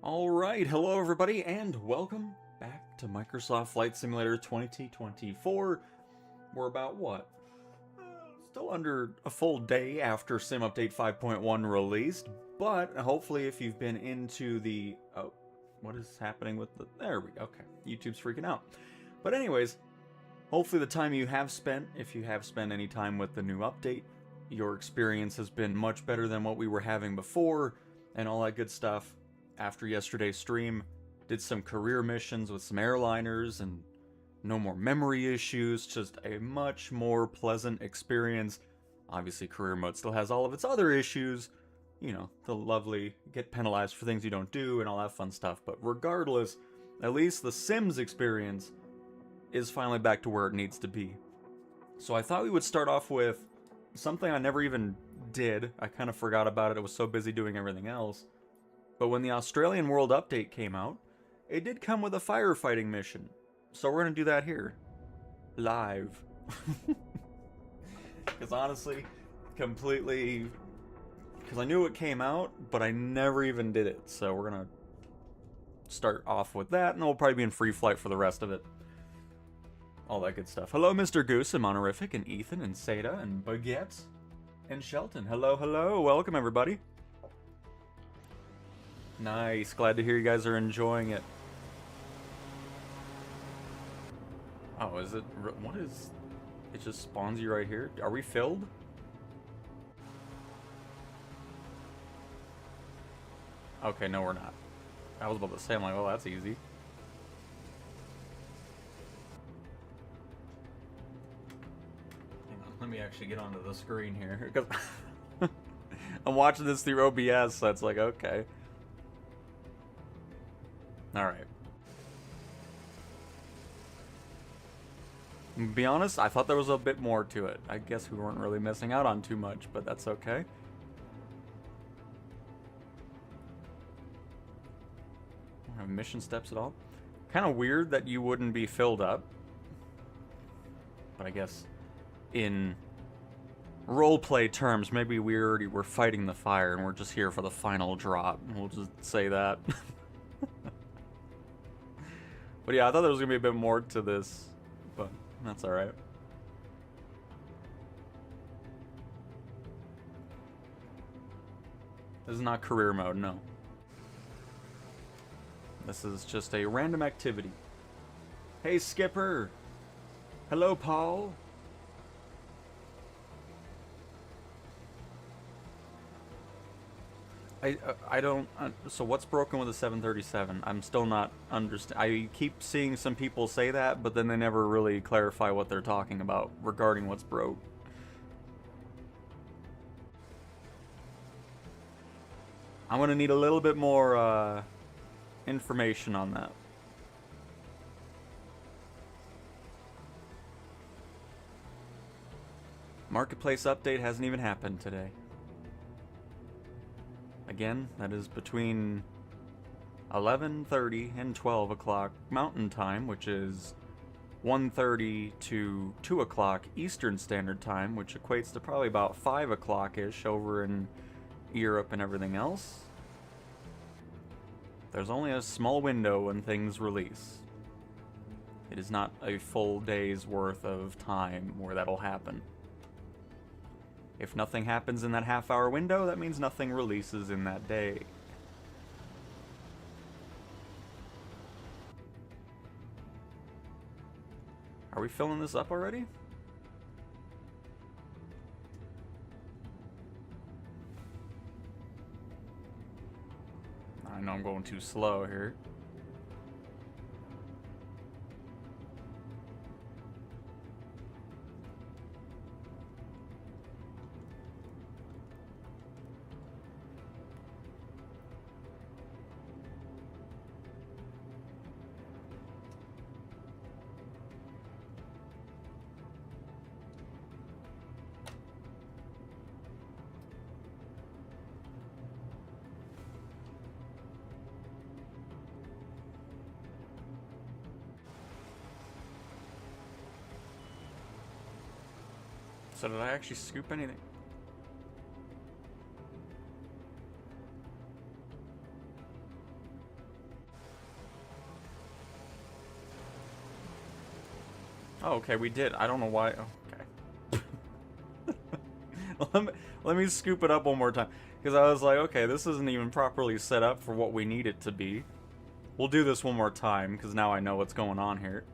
Alright, hello everybody, and welcome back to Microsoft Flight Simulator 2024. We're about, what? Still under a full day after Sim Update 5.1 released, but hopefully if you've been into the... Oh, what is happening with the... There we go, okay. YouTube's freaking out. But anyways, hopefully the time you have spent, if you have spent any time with the new update, your experience has been much better than what we were having before, and all that good stuff. After yesterday's stream, did some career missions with some airliners and no more memory issues, just a much more pleasant experience. Obviously, career mode still has all of its other issues, you know, the lovely get penalized for things you don't do and all that fun stuff, but regardless, at least the Sims experience is finally back to where it needs to be. So I thought we would start off with something I never even did. I kind of forgot about it, I was so busy doing everything else. But when the Australian World Update came out, it did come with a firefighting mission. So we're going to do that here. Live. Because honestly, completely... Because I knew it came out, but I never even did it. So we're going to start off with that, and then we'll probably be in free flight for the rest of it. All that good stuff. Hello, Mr. Goose and Monorific and Ethan and Seda and Baguette and Shelton. Hello, hello. Welcome, everybody. Nice, glad to hear you guys are enjoying it. Oh, is it? What is... It just spawns you right here? Are we filled? Okay, no we're not. I was about to say, I'm like, well, that's easy. Hang on, let me actually get onto the screen here, because I'm watching this through OBS, so it's like, okay. Alright. To be honest, I thought there was a bit more to it. I guess we weren't really missing out on too much, but that's okay. Don't have mission steps at all. Kind of weird that you wouldn't be filled up. But I guess in roleplay terms, maybe we already were fighting the fire and we're just here for the final drop. We'll just say that. But yeah, I thought there was going to be a bit more to this, but that's alright. This is not career mode, no. This is just a random activity. Hey, Skipper! Hello, Paul! I don't... so what's broken with the 737? I'm still not understand. I keep seeing some people say that, but then they never really clarify what they're talking about regarding what's broke. I'm gonna need a little bit more information on that. Marketplace update hasn't even happened today. Again, that is between 11:30 and 12 o'clock Mountain Time, which is 1:30 to 2 o'clock Eastern Standard Time, which equates to probably about 5 o'clock-ish over in Europe and everything else. There's only a small window when things release. It is not a full day's worth of time where that'll happen. If nothing happens in that half-hour window, that means nothing releases in that day. Are we filling this up already? I know I'm going too slow here. So did I actually scoop anything? Oh, okay, we did. I don't know why. Oh, okay. let, me, let me scoop it up one more time. Because I was like, okay, this isn't even properly set up for what we need it to be. We'll do this one more time, because now I know what's going on here.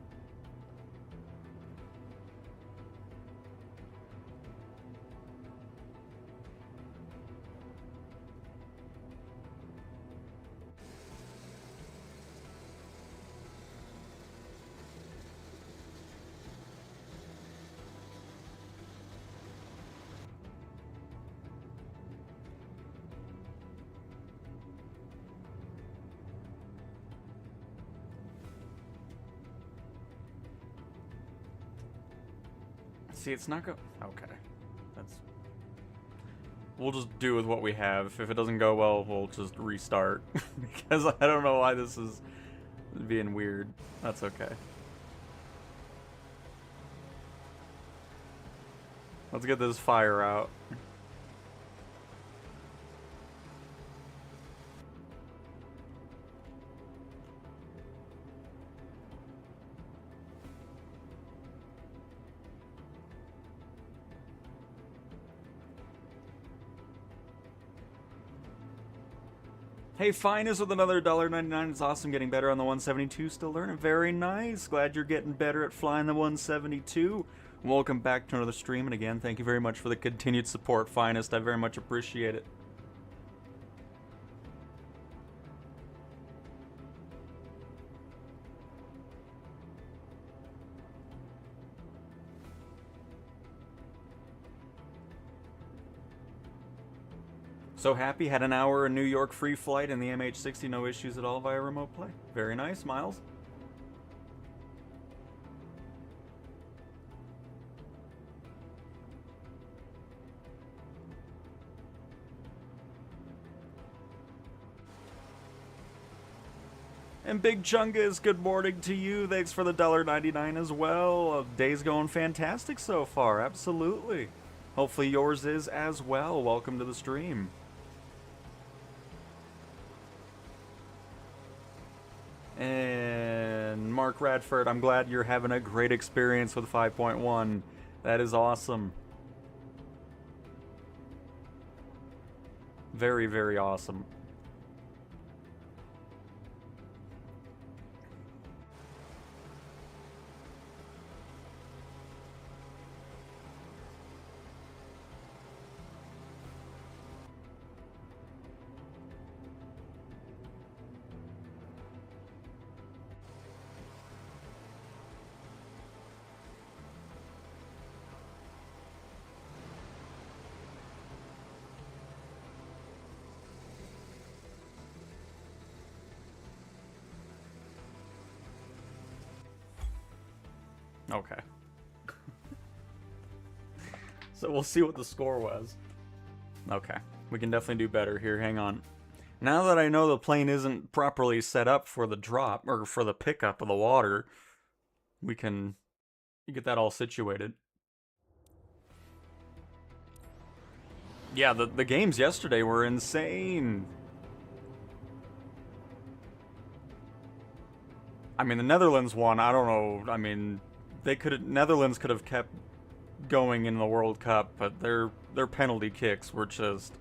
See, it's not go. Okay, that's. We'll just do with what we have. If it doesn't go well, we'll just restart because I don't know why this is being weird. That's okay. Let's get this fire out. Hey, Finest with another $1.99. It's awesome, getting better on the 172. Still learning. Very nice. Glad you're getting better at flying the 172. Welcome back to another stream, and again, thank you very much for the continued support, Finest. I very much appreciate it. So happy, had an hour in New York free flight in the MH60, no issues at all via remote play. Very nice, Miles. And Big Chungus, good morning to you. Thanks for the $1.99 as well. Day's going fantastic so far, absolutely. Hopefully yours is as well. Welcome to the stream. And Mark Radford, I'm glad you're having a great experience with 5.1. That is awesome. Very, very awesome. Okay. So we'll see what the score was. Okay. We can definitely do better here. Hang on. Now that I know the plane isn't properly set up for the drop, or for the pickup of the water, we can get that all situated. Yeah, the games yesterday were insane. I mean, the Netherlands won. I don't know. I mean, Netherlands could have kept going in the World Cup, but their penalty kicks were just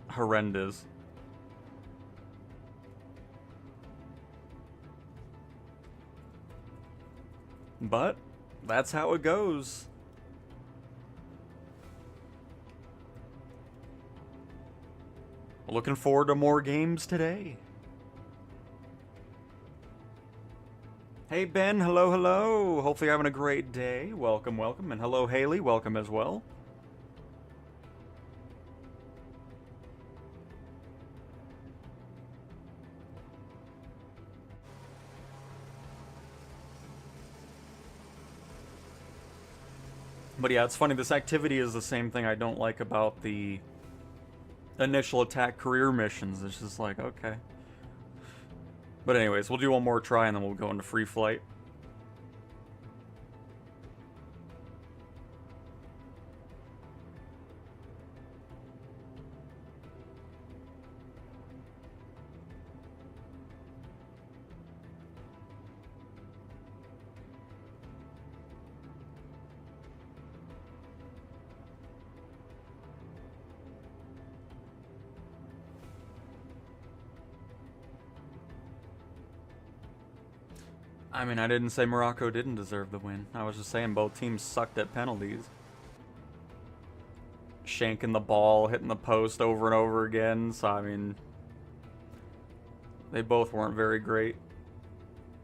horrendous. But that's how it goes. Looking forward to more games today. Hey Ben, hello, hello. Hopefully you're having a great day. Welcome, welcome. And hello Haley, welcome as well. But yeah, it's funny, this activity is the same thing I don't like about the initial attack career missions. It's just like, okay. But anyways, we'll do one more try and then we'll go into free flight. I mean, I didn't say Morocco didn't deserve the win. I was just saying both teams sucked at penalties. Shanking the ball, hitting the post over and over again. So, I mean, they both weren't very great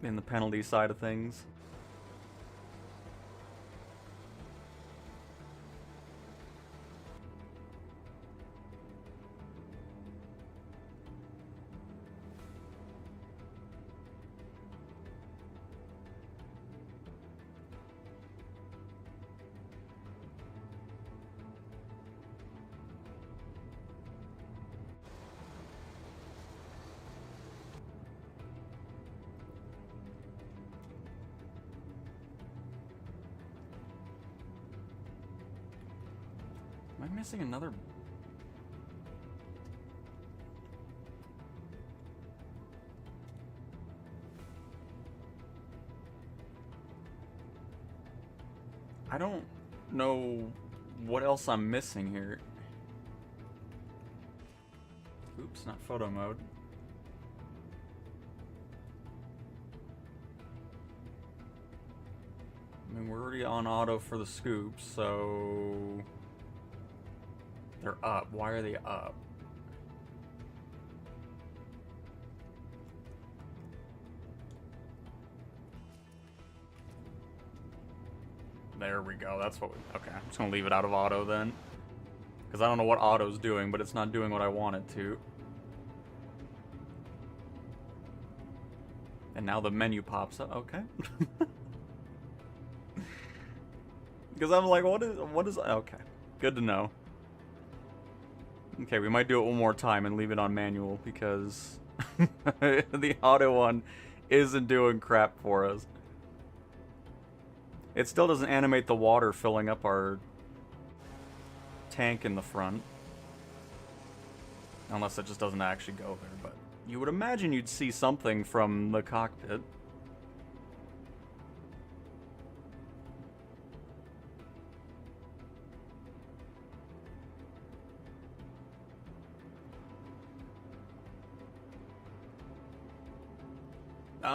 in the penalty side of things. Am I missing another? I don't know what else I'm missing here. Oops, not photo mode. I mean, we're already on auto for the scoops, so they're up. Why are they up? There we go. That's what we... Okay, I'm just going to leave it out of auto then. Because I don't know what auto's doing, but it's not doing what I want it to. And now the menu pops up. Okay. Because I'm like, what is... Okay. Good to know. Okay, we might do it one more time and leave it on manual, because the auto one isn't doing crap for us. It still doesn't animate the water filling up our tank in the front. Unless it just doesn't actually go there, but you would imagine you'd see something from the cockpit.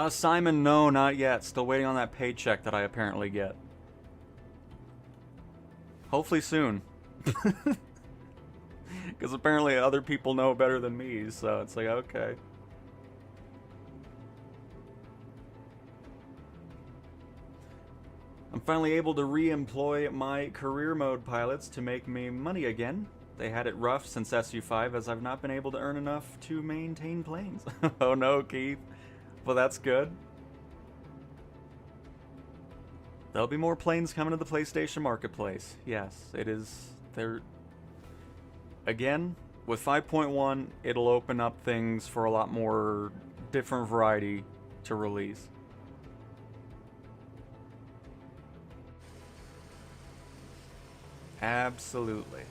Simon, no, not yet. Still waiting on that paycheck that I apparently get. Hopefully soon. Because apparently other people know better than me, so it's like, okay. I'm finally able to re-employ my career mode pilots to make me money again. They had it rough since SU5, as I've not been able to earn enough to maintain planes. Oh no, Keith. Well, that's good. There'll be more planes coming to the PlayStation Marketplace. Yes, it is. There. Again, with 5.1, it'll open up things for a lot more different variety to release. Absolutely.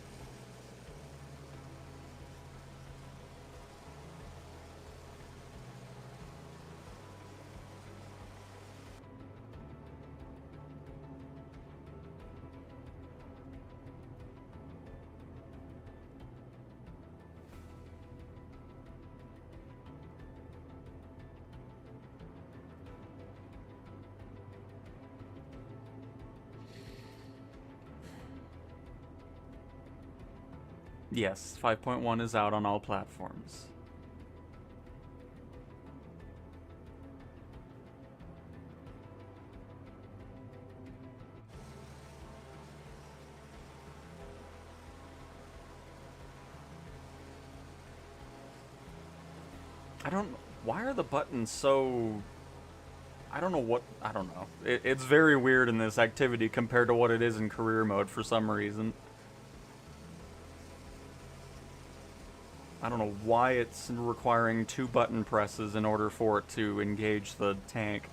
Yes, 5.1 is out on all platforms. Why are the buttons so... I don't know. It's very weird in this activity compared to what it is in career mode for some reason. I don't know why it's requiring 2 button presses in order for it to engage the tank.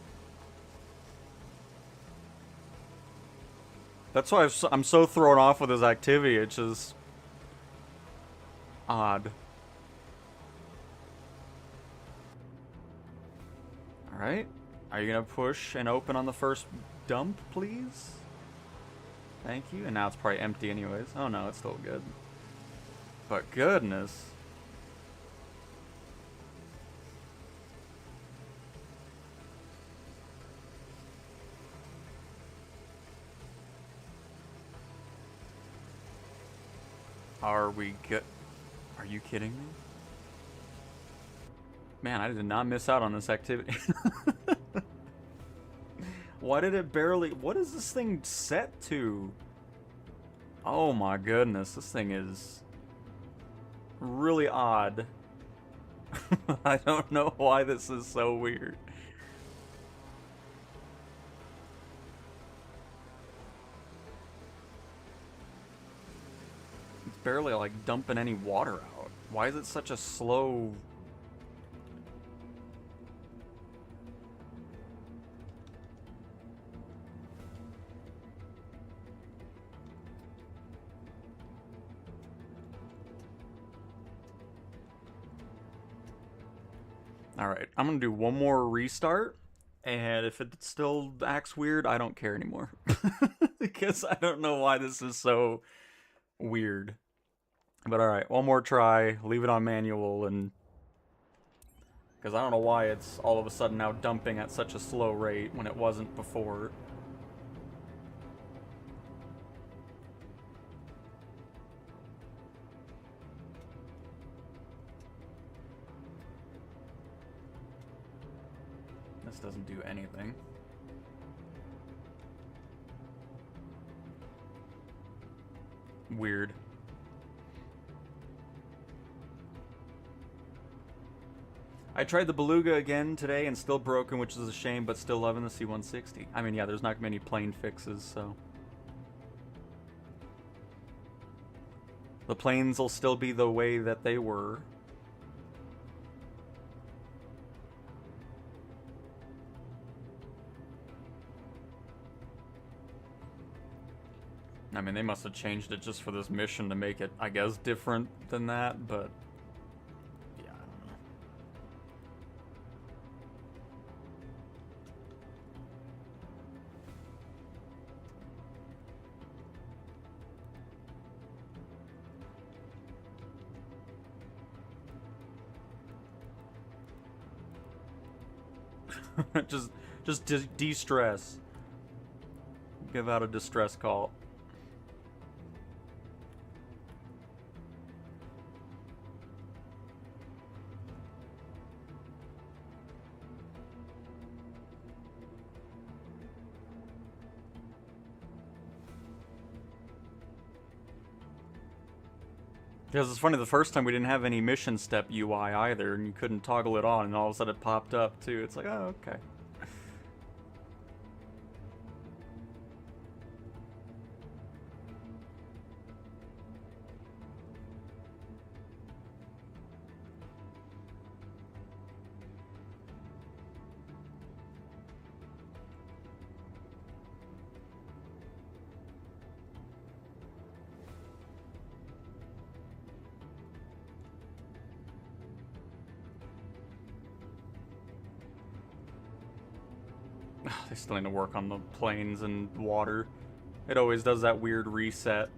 That's why I'm so thrown off with this activity. It's just odd. Alright. Are you gonna push and open on the first dump, please? Thank you. And now it's probably empty anyways. Oh no, it's still good. But goodness. Are we good? Are you kidding me? Man, I did not miss out on this activity. Why did it barely... What is this thing set to? Oh my goodness, this thing is really odd. I don't know why this is so weird. It's barely like dumping any water out. Why is it such a slow... Alright, I'm gonna do one more restart, and if it still acts weird, I don't care anymore. Because I don't know why this is so weird. But alright, one more try, leave it on manual, and... Because I don't know why it's all of a sudden now dumping at such a slow rate when it wasn't before. This doesn't do anything. Weird. I tried the Beluga again today and still broken, which is a shame, but still loving the C-160. I mean, yeah, there's not many plane fixes, so... The planes will still be the way that they were. I mean, they must have changed it just for this mission to make it, I guess, different than that, but... Yeah, I don't know. just de-stress. Give out a distress call. Because it's funny, the first time we didn't have any mission step UI either, and you couldn't toggle it on, and all of a sudden it popped up too. It's like, oh, okay. They still need to work on the planes and water. It always does that weird reset.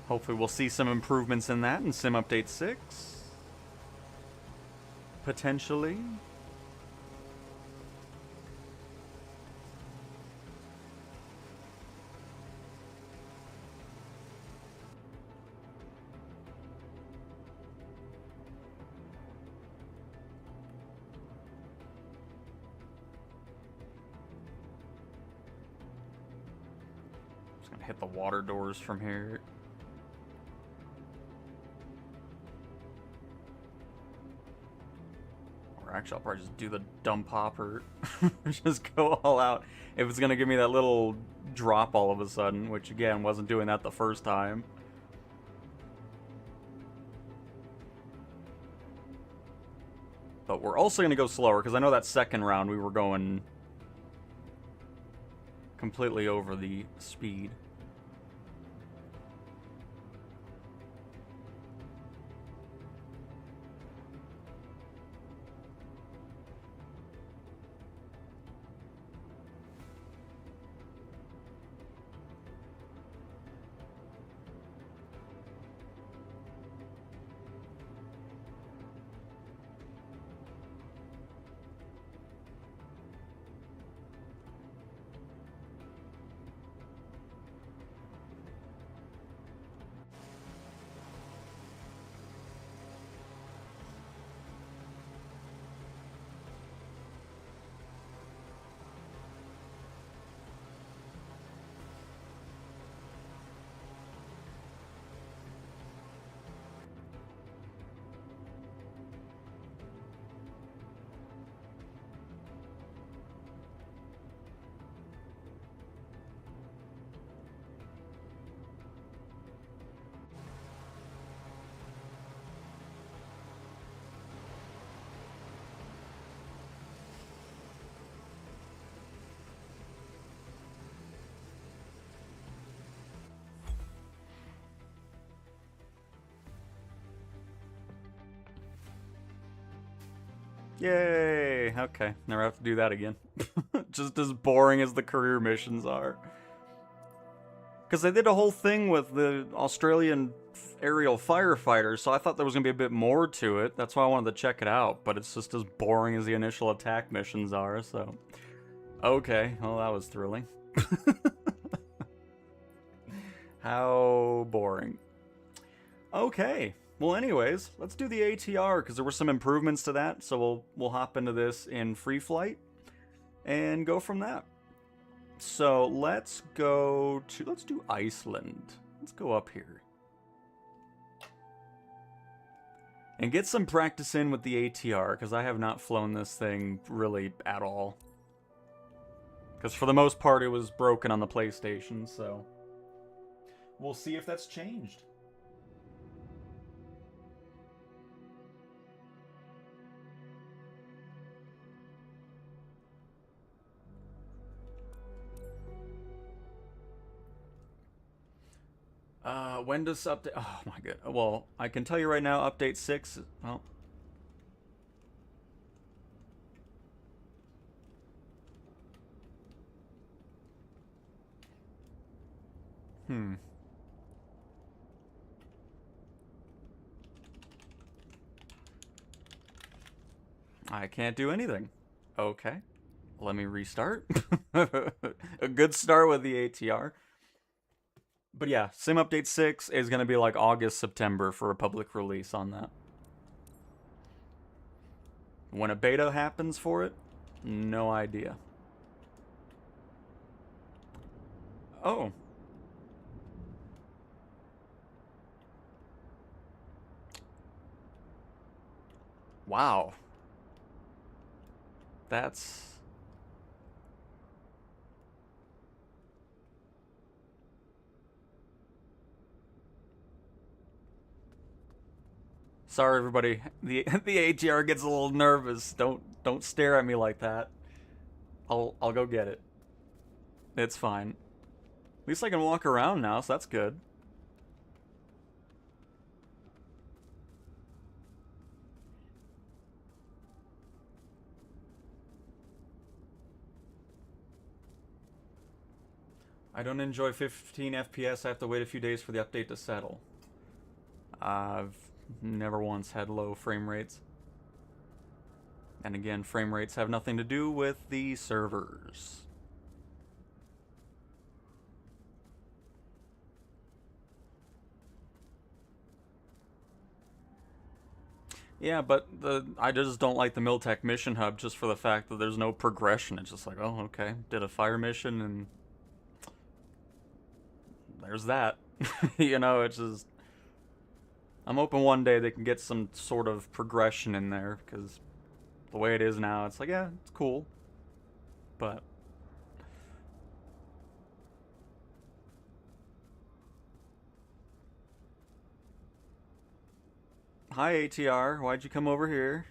Hopefully we'll see some improvements in that in Sim Update 6. Potentially. Hit the water doors from here. Or actually, I'll probably just do the dump hopper. Just go all out. If it's gonna give me that little drop all of a sudden, which again, wasn't doing that the first time. But we're also gonna go slower, because I know that second round we were going completely over the speed. Yay! Okay, never have to do that again. Just as boring as the career missions are. Because they did a whole thing with the Australian aerial firefighters, so I thought there was going to be a bit more to it. That's why I wanted to check it out, but it's just as boring as the initial attack missions are, so... Okay, well that was thrilling. How boring. Okay, well anyways, let's do the ATR, because there were some improvements to that, so we'll hop into this in free flight, and go from that. So let's do Iceland. Let's go up here. And get some practice in with the ATR, because I have not flown this thing really at all. Because for the most part it was broken on the PlayStation, so... We'll see if that's changed. When does update... Oh my god. Well, I can tell you right now, update 6... Well... I can't do anything. Okay. Let me restart. A good start with the ATR. But yeah, Sim Update 6 is going to be like August, September for a public release on that. When a beta happens for it, no idea. Oh. Wow. That's... Sorry, everybody. The ATR gets a little nervous. Don't stare at me like that. I'll go get it. It's fine. At least I can walk around now, so that's good. I don't enjoy 15 FPS. I have to wait a few days for the update to settle. I've never once had low frame rates. And again, frame rates have nothing to do with the servers. Yeah, but I just don't like the Miltech mission hub just for the fact that there's no progression. It's just like, oh, okay, did a fire mission and there's that. You know, it's just... I'm hoping one day they can get some sort of progression in there, because the way it is now, it's like, yeah, it's cool. But... Hi, ATR. Why'd you come over here?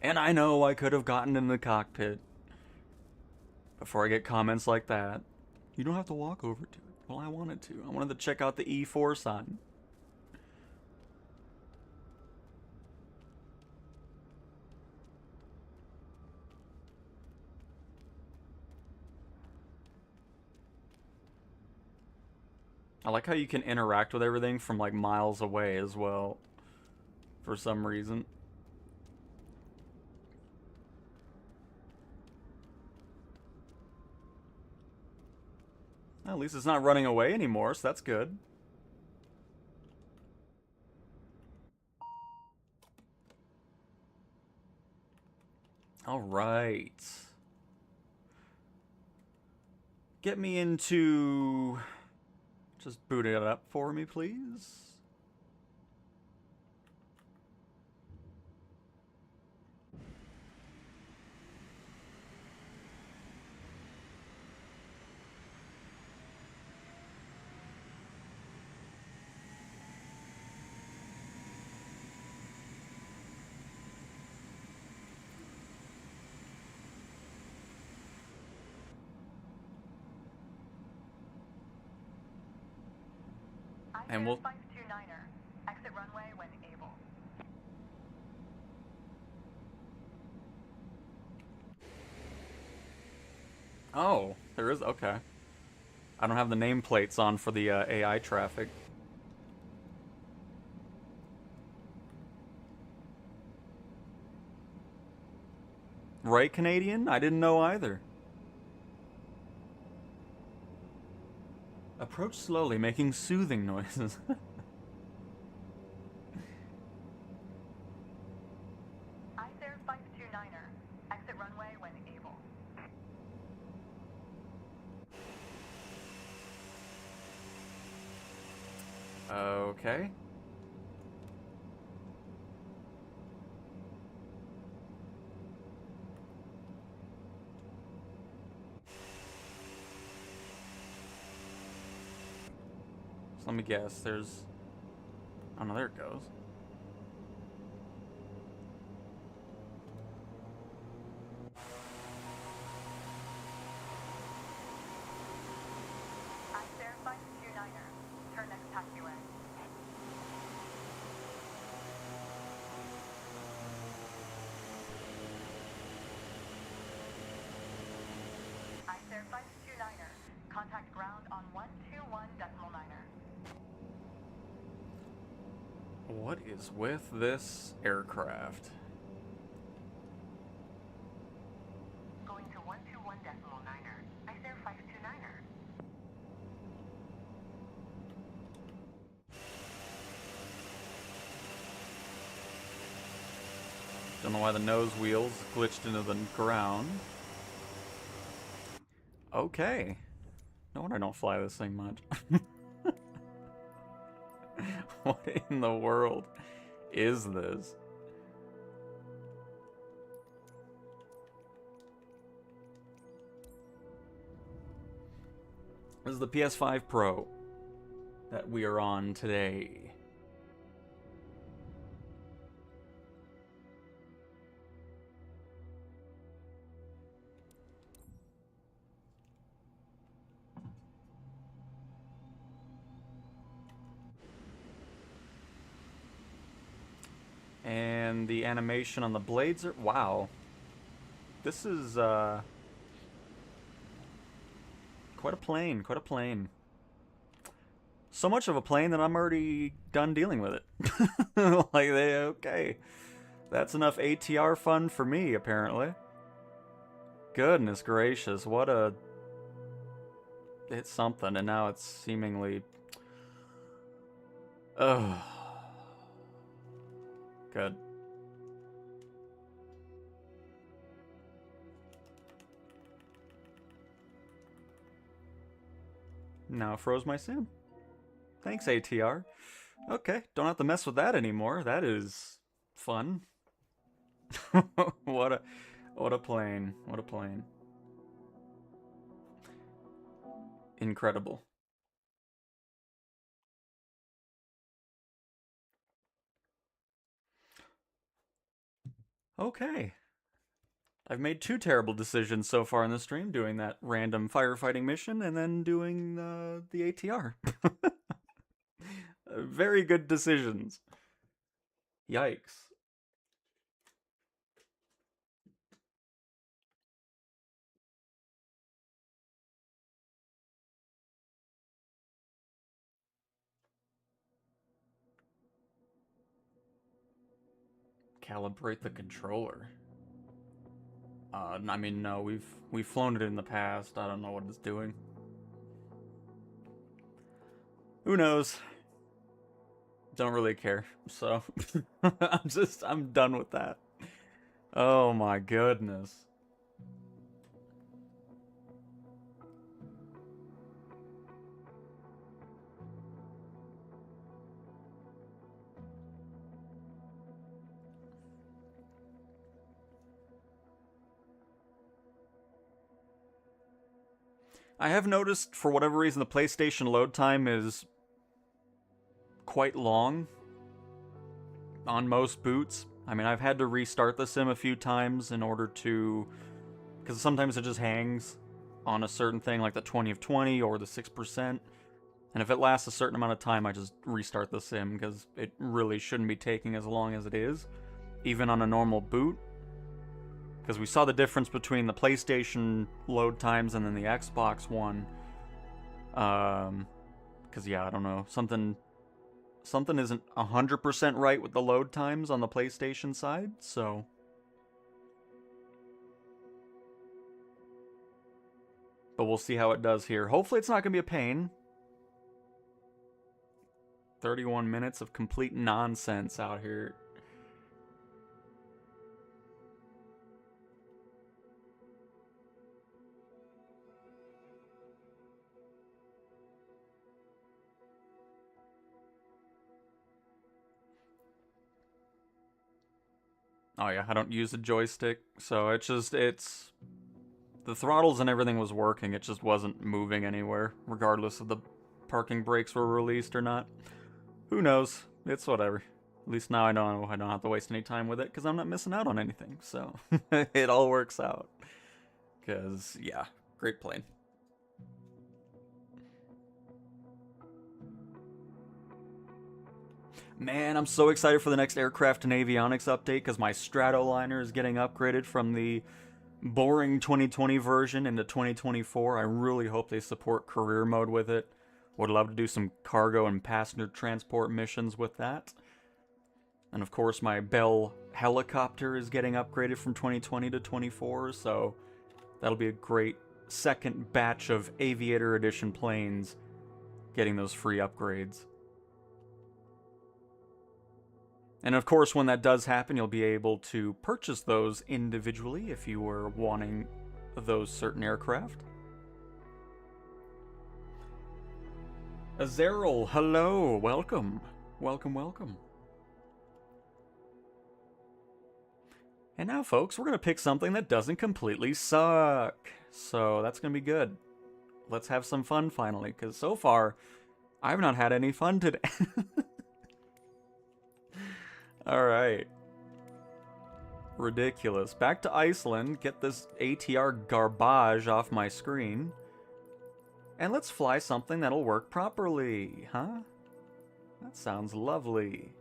And I know I could have gotten in the cockpit before I get comments like that. You don't have to walk over to it. Well, I wanted to. I wanted to check out the E4 sign. I like how you can interact with everything from like miles away as well, for some reason. Well, at least it's not running away anymore, so that's good. All right. Get me into... Just boot it up for me, please. And we'll... 529er. Exit runway when able. Oh, there is? Okay. I don't have the nameplates on for the AI traffic. Right, Canadian? I didn't know either. Approach slowly, making soothing noises. Iceland 529er. Exit runway when able. Okay. So let me guess, there's... Oh no, there it goes. Iceland 529er. Turn next taxiway. Iceland 529er. Contact ground on 121.9er. What is with this aircraft? Going to 121.9er. Iceland 529er. Don't know why the nose wheels glitched into the ground. Okay. No wonder I don't fly this thing much. What in the world is this? This is the PS5 Pro that we are on today. And the animation on the blades are... Wow. This is, quite a plane, quite a plane. So much of a plane that I'm already done dealing with it. Like, okay. That's enough ATR fun for me, apparently. Goodness gracious, what a... It's something, and now it's seemingly... Ugh. Good. Now it froze my sim. Thanks, ATR. Okay, don't have to mess with that anymore. That is fun. What a plane. What a plane. Incredible. Okay. I've made two terrible decisions so far in the stream, doing that random firefighting mission and then doing the ATR. Very good decisions. Yikes. Calibrate the controller. I mean, no, we've flown it in the past. I don't know what it's doing. Who knows? Don't really care. So I'm done with that. Oh my goodness. I have noticed, for whatever reason, the PlayStation load time is quite long on most boots. I mean, I've had to restart the sim a few times in order to... Because sometimes it just hangs on a certain thing, like the 20 of 20 or the 6%. And if it lasts a certain amount of time, I just restart the sim, because it really shouldn't be taking as long as it is, even on a normal boot. Because we saw the difference between the PlayStation load times and then the Xbox One. Because, yeah, I don't know. Something isn't 100% right with the load times on the PlayStation side, so... But we'll see how it does here. Hopefully it's not going to be a pain. 31 minutes of complete nonsense out here. Oh yeah, I don't use a joystick, so it's the throttles and everything was working, it just wasn't moving anywhere, regardless of the parking brakes were released or not. Who knows? It's whatever. At least now I know I don't have to waste any time with it, because I'm not missing out on anything, so it all works out. Because, yeah, great plane. Man, I'm so excited for the next aircraft and avionics update because my Stratoliner is getting upgraded from the boring 2020 version into 2024. I really hope they support career mode with it. Would love to do some cargo and passenger transport missions with that. And of course, my Bell helicopter is getting upgraded from 2020 to 24, so that'll be a great second batch of Aviator Edition planes getting those free upgrades. And of course, when that does happen, you'll be able to purchase those individually if you were wanting those certain aircraft. Azeril, hello, welcome. Welcome, welcome. And now, folks, we're going to pick something that doesn't completely suck. So that's going to be good. Let's have some fun finally, because so far, I've not had any fun today. Alright. Ridiculous. Back to Iceland, get this ATR garbage off my screen. And let's fly something that'll work properly, huh? That sounds lovely.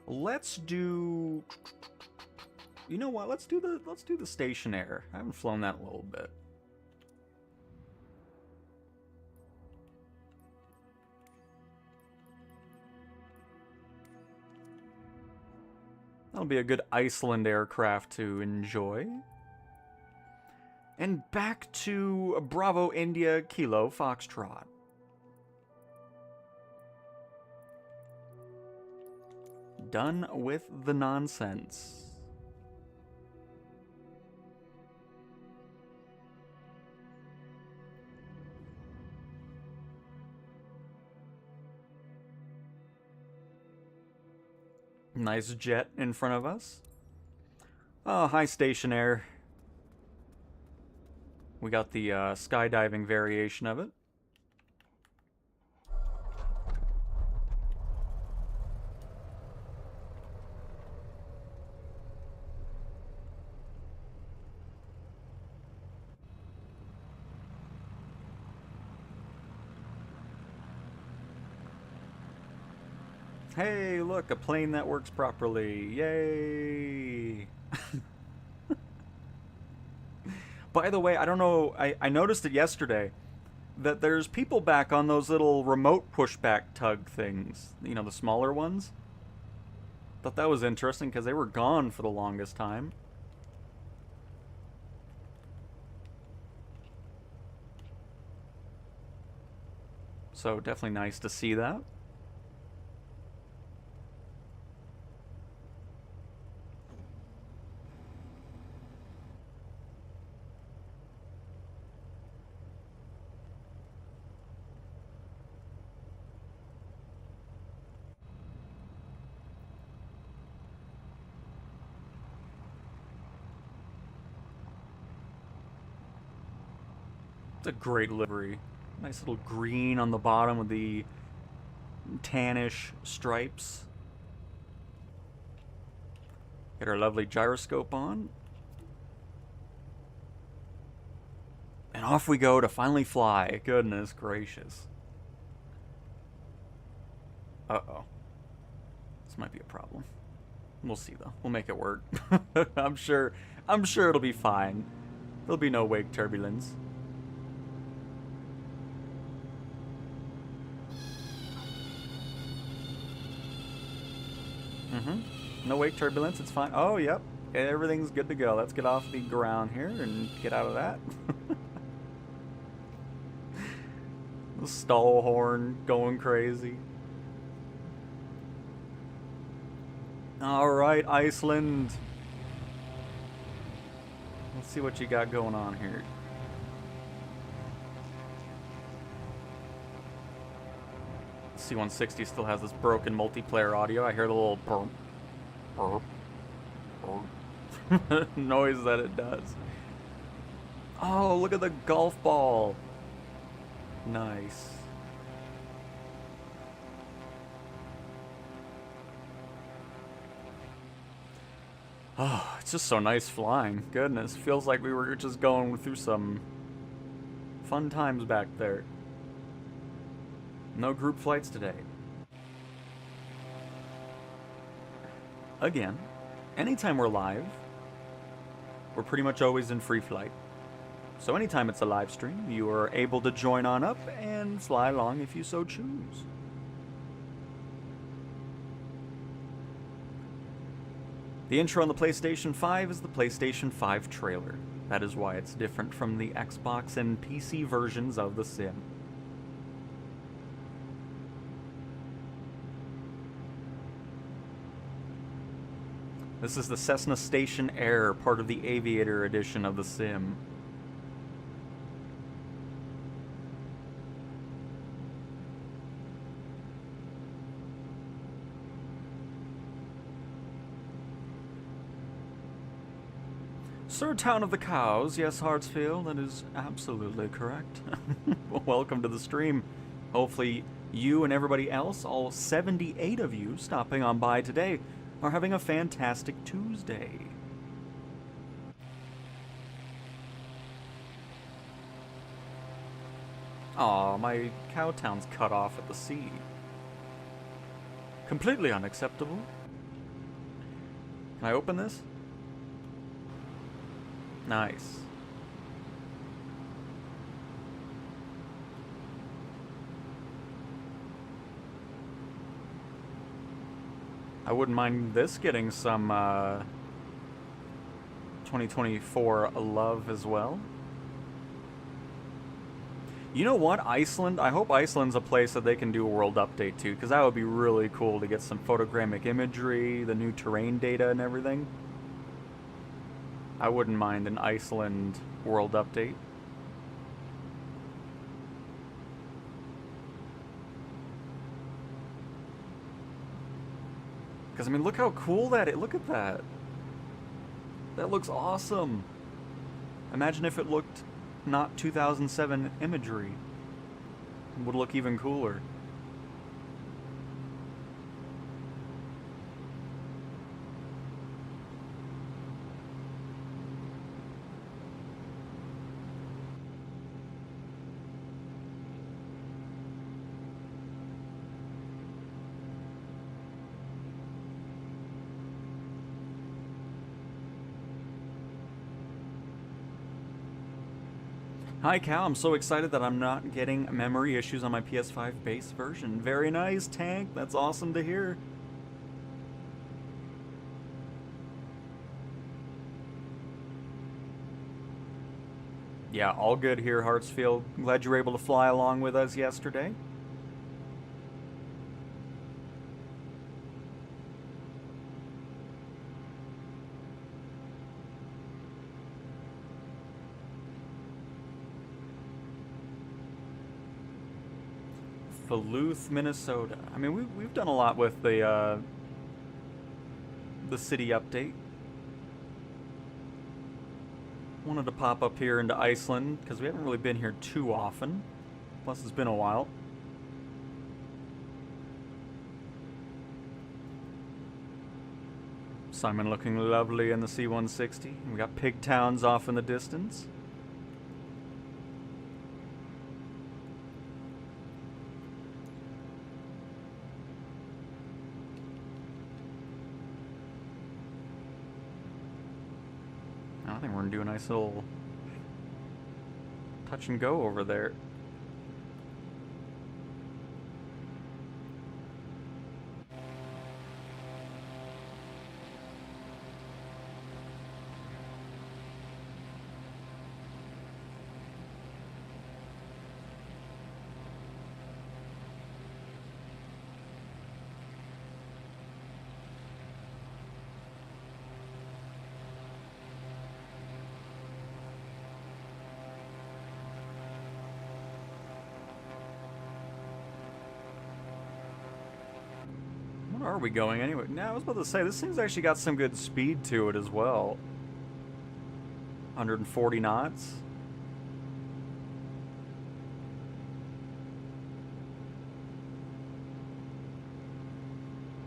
Let's do... You know what? Let's do the Stationair. I haven't flown that in a little bit. That'll be a good Iceland aircraft to enjoy. And back to Bravo India Kilo Foxtrot. Done with the nonsense. Nice jet in front of us. Oh, hi, Stationair. We got the skydiving variation of it. Hey, look, a plane that works properly. Yay! By the way, I don't know, I noticed it yesterday, that there's people back on those little remote pushback tug things. You know, the smaller ones. Thought that was interesting, because they were gone for the longest time. So, definitely nice to see that. It's a great livery. Nice little green on the bottom with the tannish stripes. Get our lovely gyroscope on. And off we go to finally fly. Goodness gracious. Uh-oh. This might be a problem. We'll see though. We'll make it work. I'm sure it'll be fine. There'll be no wake turbulence. No wake turbulence, it's fine. Oh, yep. Everything's good to go. Let's get off the ground here and get out of that. The stall horn going crazy. Alright, Iceland. Let's see what you got going on here. C-160 still has this broken multiplayer audio. I hear the little burp, burp, burp noise that it does. Oh, look at the golf ball. Nice. Oh, it's just so nice flying. Goodness, feels like we were just going through some fun times back there. No group flights today. Again, anytime we're live, we're pretty much always in free flight. So anytime it's a live stream, you are able to join on up and fly along if you so choose. The intro on the PlayStation 5 is the PlayStation 5 trailer. That is why it's different from the Xbox and PC versions of the sim. This is the Cessna Stationair, part of the Aviator edition of the sim. Sir Town of the Cows, yes, Hartsfield, that is absolutely correct. Welcome to the stream. Hopefully you and everybody else, all 78 of you stopping on by today, are having a fantastic Tuesday. Aw, my cow town's cut off at the sea. Completely unacceptable. Can I open this? Nice. I wouldn't mind this getting some 2024 love as well. You know what? Iceland, I hope Iceland's a place that they can do a world update to, because that would be really cool to get some photogrammic imagery, the new terrain data and everything. I wouldn't mind an Iceland world update. Because, I mean, look how cool that is. Look at that. That looks awesome. Imagine if it looked not 2007 imagery. It would look even cooler. Hi Cal, I'm so excited that I'm not getting memory issues on my PS5 base version. Very nice, Tank. That's awesome to hear. Yeah, all good here, Hartsfield. Glad you were able to fly along with us yesterday. Duluth, Minnesota. I mean, we've done a lot with the city update. Wanted to pop up here into Iceland because we haven't really been here too often. Plus, it's been a while. Simon looking lovely in the C-160. We got pig towns off in the distance. think we're gonna do a nice little touch and go over there. Where are we going anyway? Now, I was about to say, this thing's actually got some good speed to it as well. 140 knots.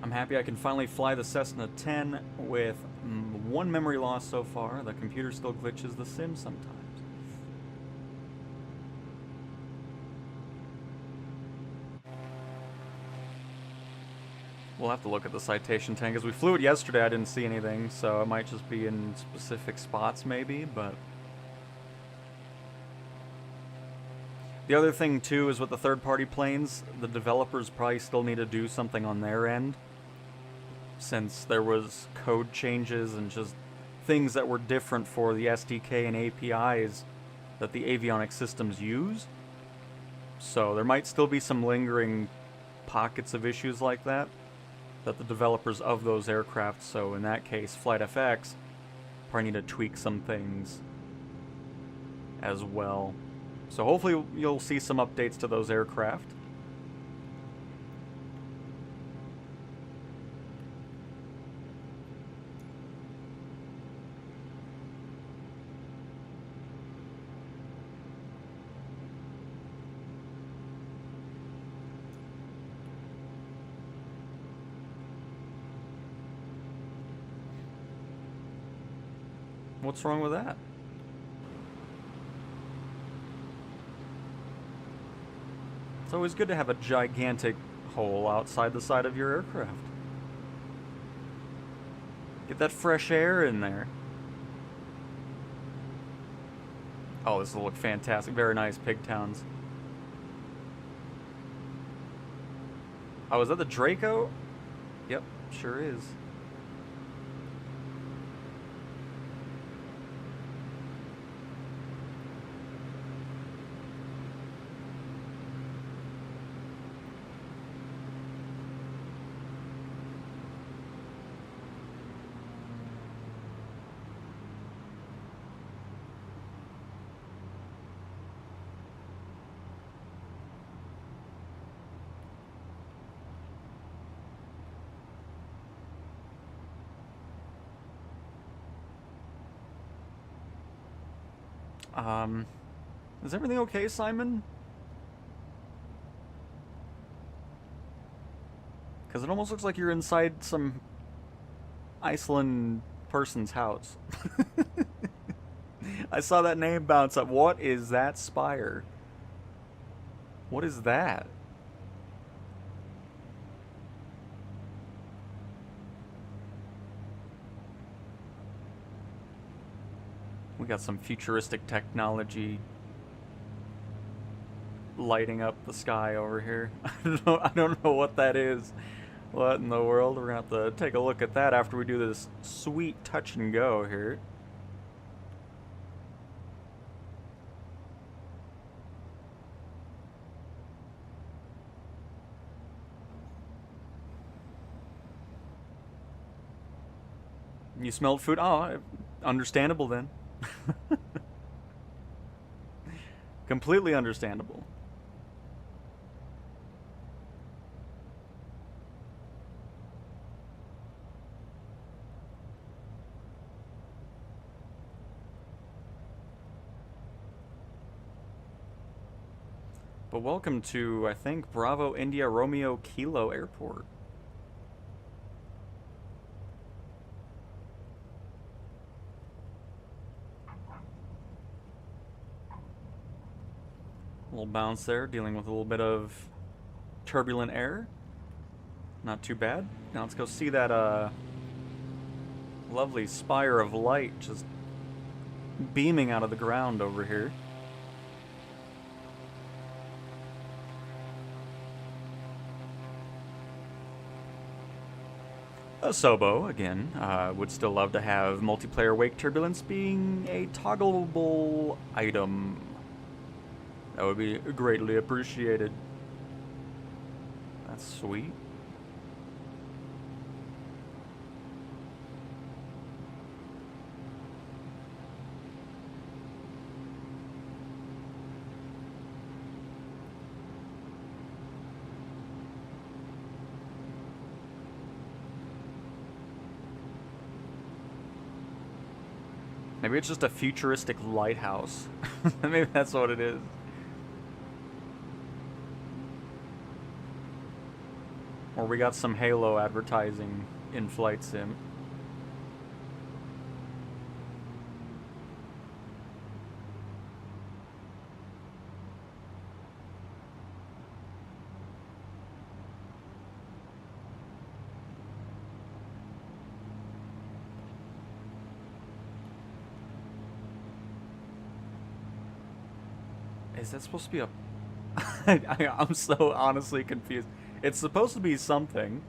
I'm happy I can finally fly the Cessna 10 with one memory loss so far. The computer still glitches the sim sometimes. We'll have to look at the citation tank, because we flew it yesterday, I didn't see anything, so it might just be in specific spots maybe, but... The other thing too is with the third-party planes, the developers probably still need to do something on their end, since there was code changes and just things that were different for the SDK and APIs that the avionics systems use. So there might still be some lingering pockets of issues like that the developers of those aircraft, so in that case, FlightFX, probably need to tweak some things as well. So hopefully you'll see some updates to those aircraft. What's wrong with that? It's always good to have a gigantic hole outside the side of your aircraft. Get that fresh air in there. Oh, this will look fantastic. Very nice, Pigtowns. Oh, is that the Draco? Yep, sure is. Is everything okay, Simon? Because it almost looks like you're inside some Iceland person's house. I saw that name bounce up. What is that spire? What is that? We got some futuristic technology lighting up the sky over here. I don't know what that is. What in the world? We're gonna have to take a look at that after we do this sweet touch and go here. You smelled food? Oh, understandable then. Completely understandable. But welcome to, I think, Bravo India Romeo Kilo Airport. A little bounce there, dealing with a little bit of turbulent air. Not too bad. Now let's go see that lovely spire of light just beaming out of the ground over here. Sobo, again, would still love to have multiplayer wake turbulence being a toggleable item. That would be greatly appreciated. That's sweet. Maybe it's just a futuristic lighthouse. Maybe that's what it is. Or we got some Halo advertising in Flight Sim. Is that supposed to be a... I'm so honestly confused. It's supposed to be something.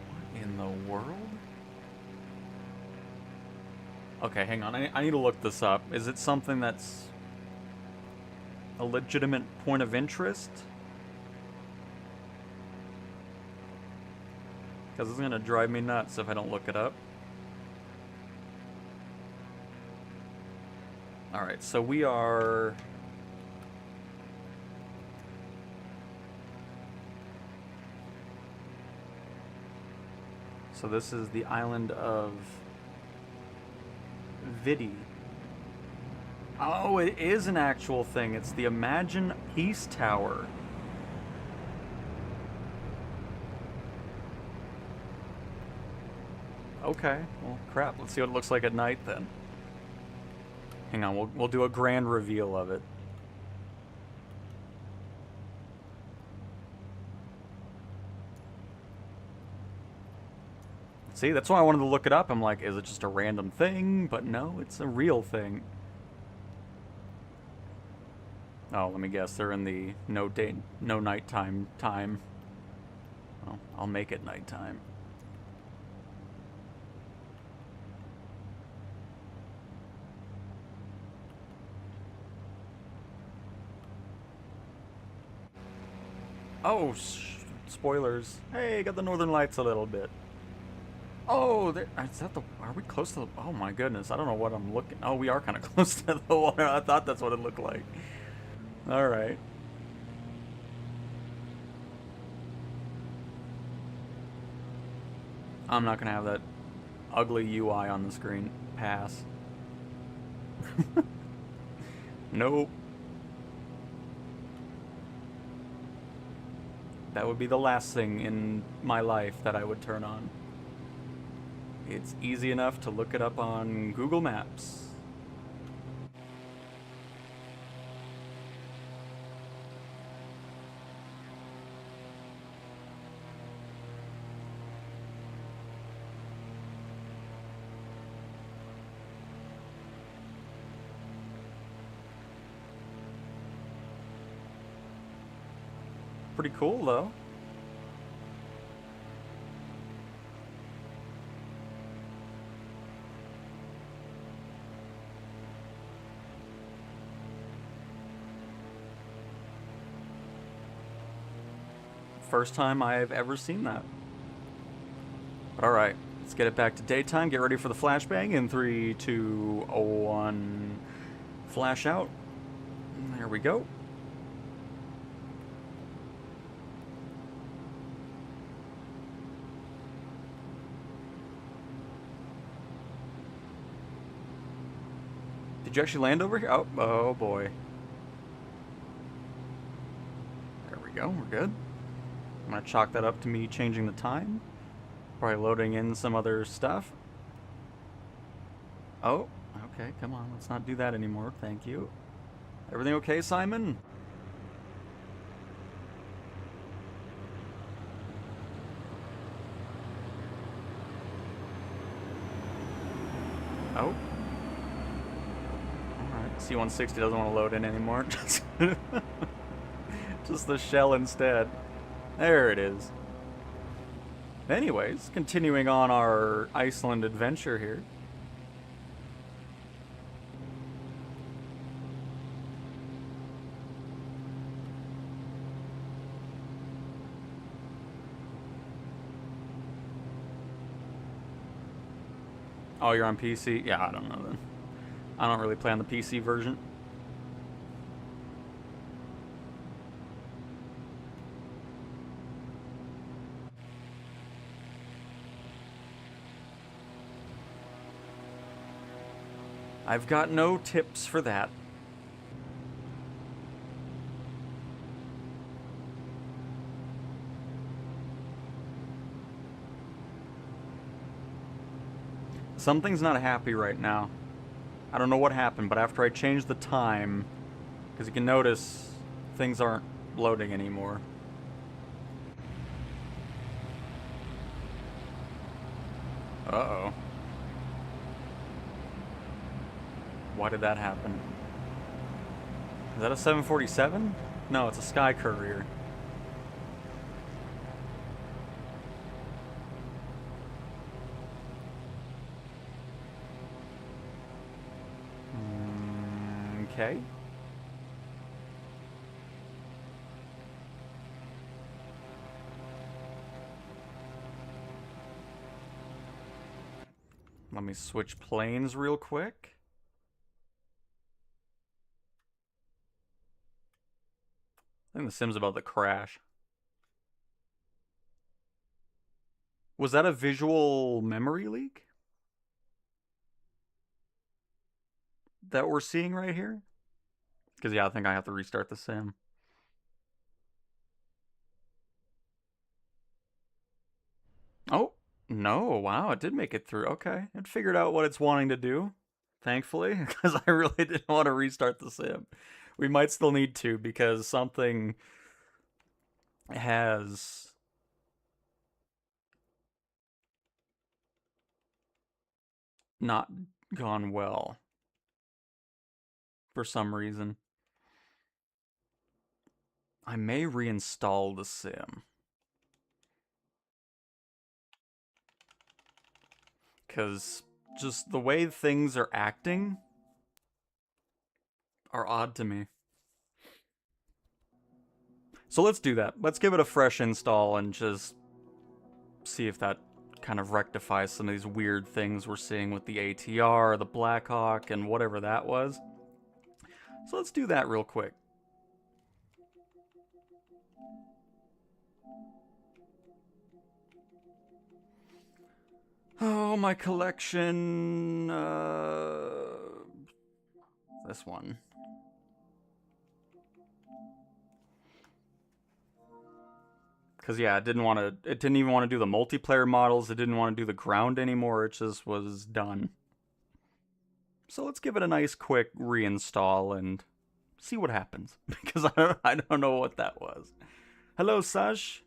What in the world? Okay, hang on. I need to look this up. Is it something that's a legitimate point of interest? Because it's going to drive me nuts if I don't look it up. Alright, so we are... So this is the island of Vidi. Oh, it is an actual thing. It's the Imagine Peace Tower. Okay, well, crap. Let's see what it looks like at night then. Hang on, we'll do a grand reveal of it. See, that's why I wanted to look it up. I'm like, is it just a random thing? But no, it's a real thing. Oh, let me guess. They're in the no nighttime time. Well, I'll make it nighttime. Oh, spoilers. Hey, got the northern lights a little bit. Oh, is that the... Are we close to the... Oh my goodness, I don't know what I'm looking... Oh, we are kind of close to the water. I thought that's what it looked like. Alright. I'm not going to have that ugly UI on the screen. Pass. Nope. That would be the last thing in my life that I would turn on. It's easy enough to look it up on Google Maps. Pretty cool, though. First time I've ever seen that. But alright, let's get it back to daytime. Get ready for the flashbang in 3, 2, 1. Flash out. There we go. Did you actually land over here? Oh boy. There we go, we're good. I'm gonna chalk that up to me changing the time. Probably loading in some other stuff. Oh, okay, come on, let's not do that anymore, thank you. Everything okay, Simon? Oh. Alright, C-160 doesn't want to load in anymore. Just the shell instead. There it is. Anyways, continuing on our Iceland adventure here. Oh, you're on PC? Yeah, I don't know then. I don't really play on the PC version. I've got no tips for that. Something's not happy right now. I don't know what happened, but after I changed the time, because you can notice things aren't loading anymore. Uh-oh. Why did that happen? Is that a 747? No, it's a Sky Courier. Okay. Let me switch planes real quick. I think the sim's about to crash. Was that a visual memory leak that we're seeing right here? Because, yeah, I think I have to restart the sim. Oh, no, wow, it did make it through. Okay, it figured out what it's wanting to do, thankfully, because I really didn't want to restart the sim. We might still need to, because something has not gone well for some reason. I may reinstall the sim. Because just the way things are acting are odd to me. So let's do that. Let's give it a fresh install and just see if that kind of rectifies some of these weird things we're seeing with the ATR, the Blackhawk, and whatever that was. So let's do that real quick. Oh, my collection. This one. Because, yeah, it didn't even want to do the multiplayer models. It didn't want to do the ground anymore. It just was done. So let's give it a nice quick reinstall and see what happens. Because I don't know what that was. Hello, Sash.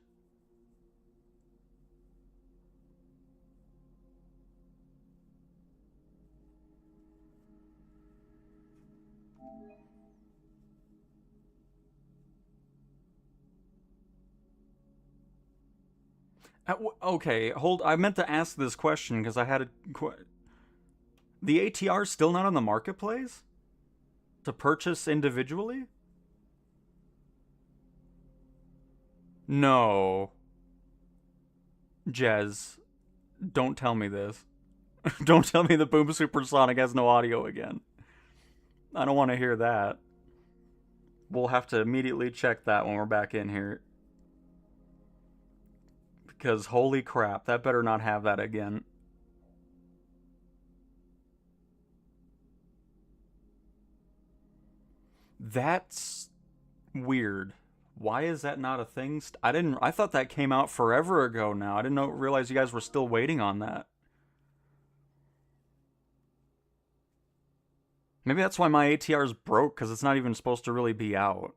Okay, hold. I meant to ask this question because I had a. The ATR is still not on the marketplace to purchase individually? No. Jez, don't tell me this. Don't tell me the Boom Supersonic has no audio again. I don't want to hear that. We'll have to immediately check that when we're back in here. Because holy crap, that better not have that again. That's weird. Why is that not a thing? I thought that came out forever ago now. I didn't realize you guys were still waiting on that. Maybe that's why my ATR's broke, because it's not even supposed to really be out.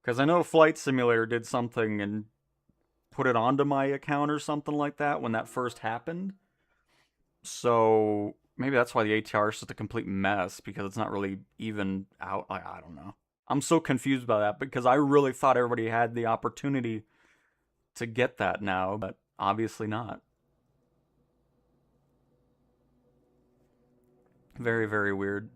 Because I know Flight Simulator did something and put it onto my account or something like that when that first happened. So maybe that's why the ATR is just a complete mess, because it's not really even out. I don't know. I'm so confused by that, because I really thought everybody had the opportunity to get that now, but obviously not. Very, very weird.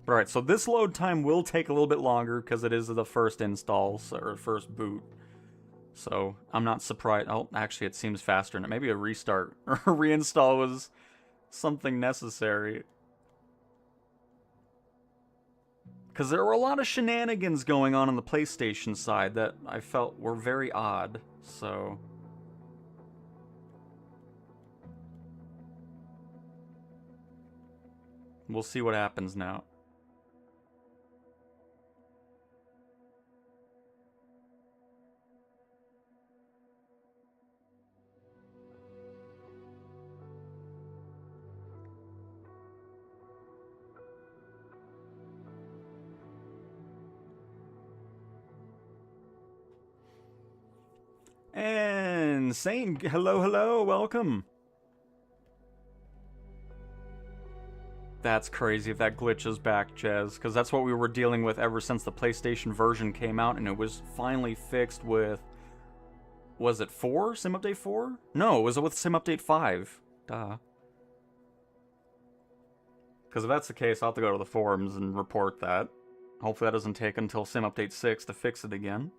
Alright, so this load time will take a little bit longer because it is the first install, or first boot. So, I'm not surprised. Oh, actually, it seems faster. Maybe a restart or a reinstall was something necessary. Because there were a lot of shenanigans going on the PlayStation side that I felt were very odd, so... We'll see what happens now. And Saint, hello, welcome. That's crazy if that glitch is back, Jez, because that's what we were dealing with ever since the PlayStation version came out, and it was finally fixed with... Was it 4? Sim Update 4? No, it was with Sim Update 5. Duh. Because if that's the case, I'll have to go to the forums and report that. Hopefully that doesn't take until Sim Update 6 to fix it again.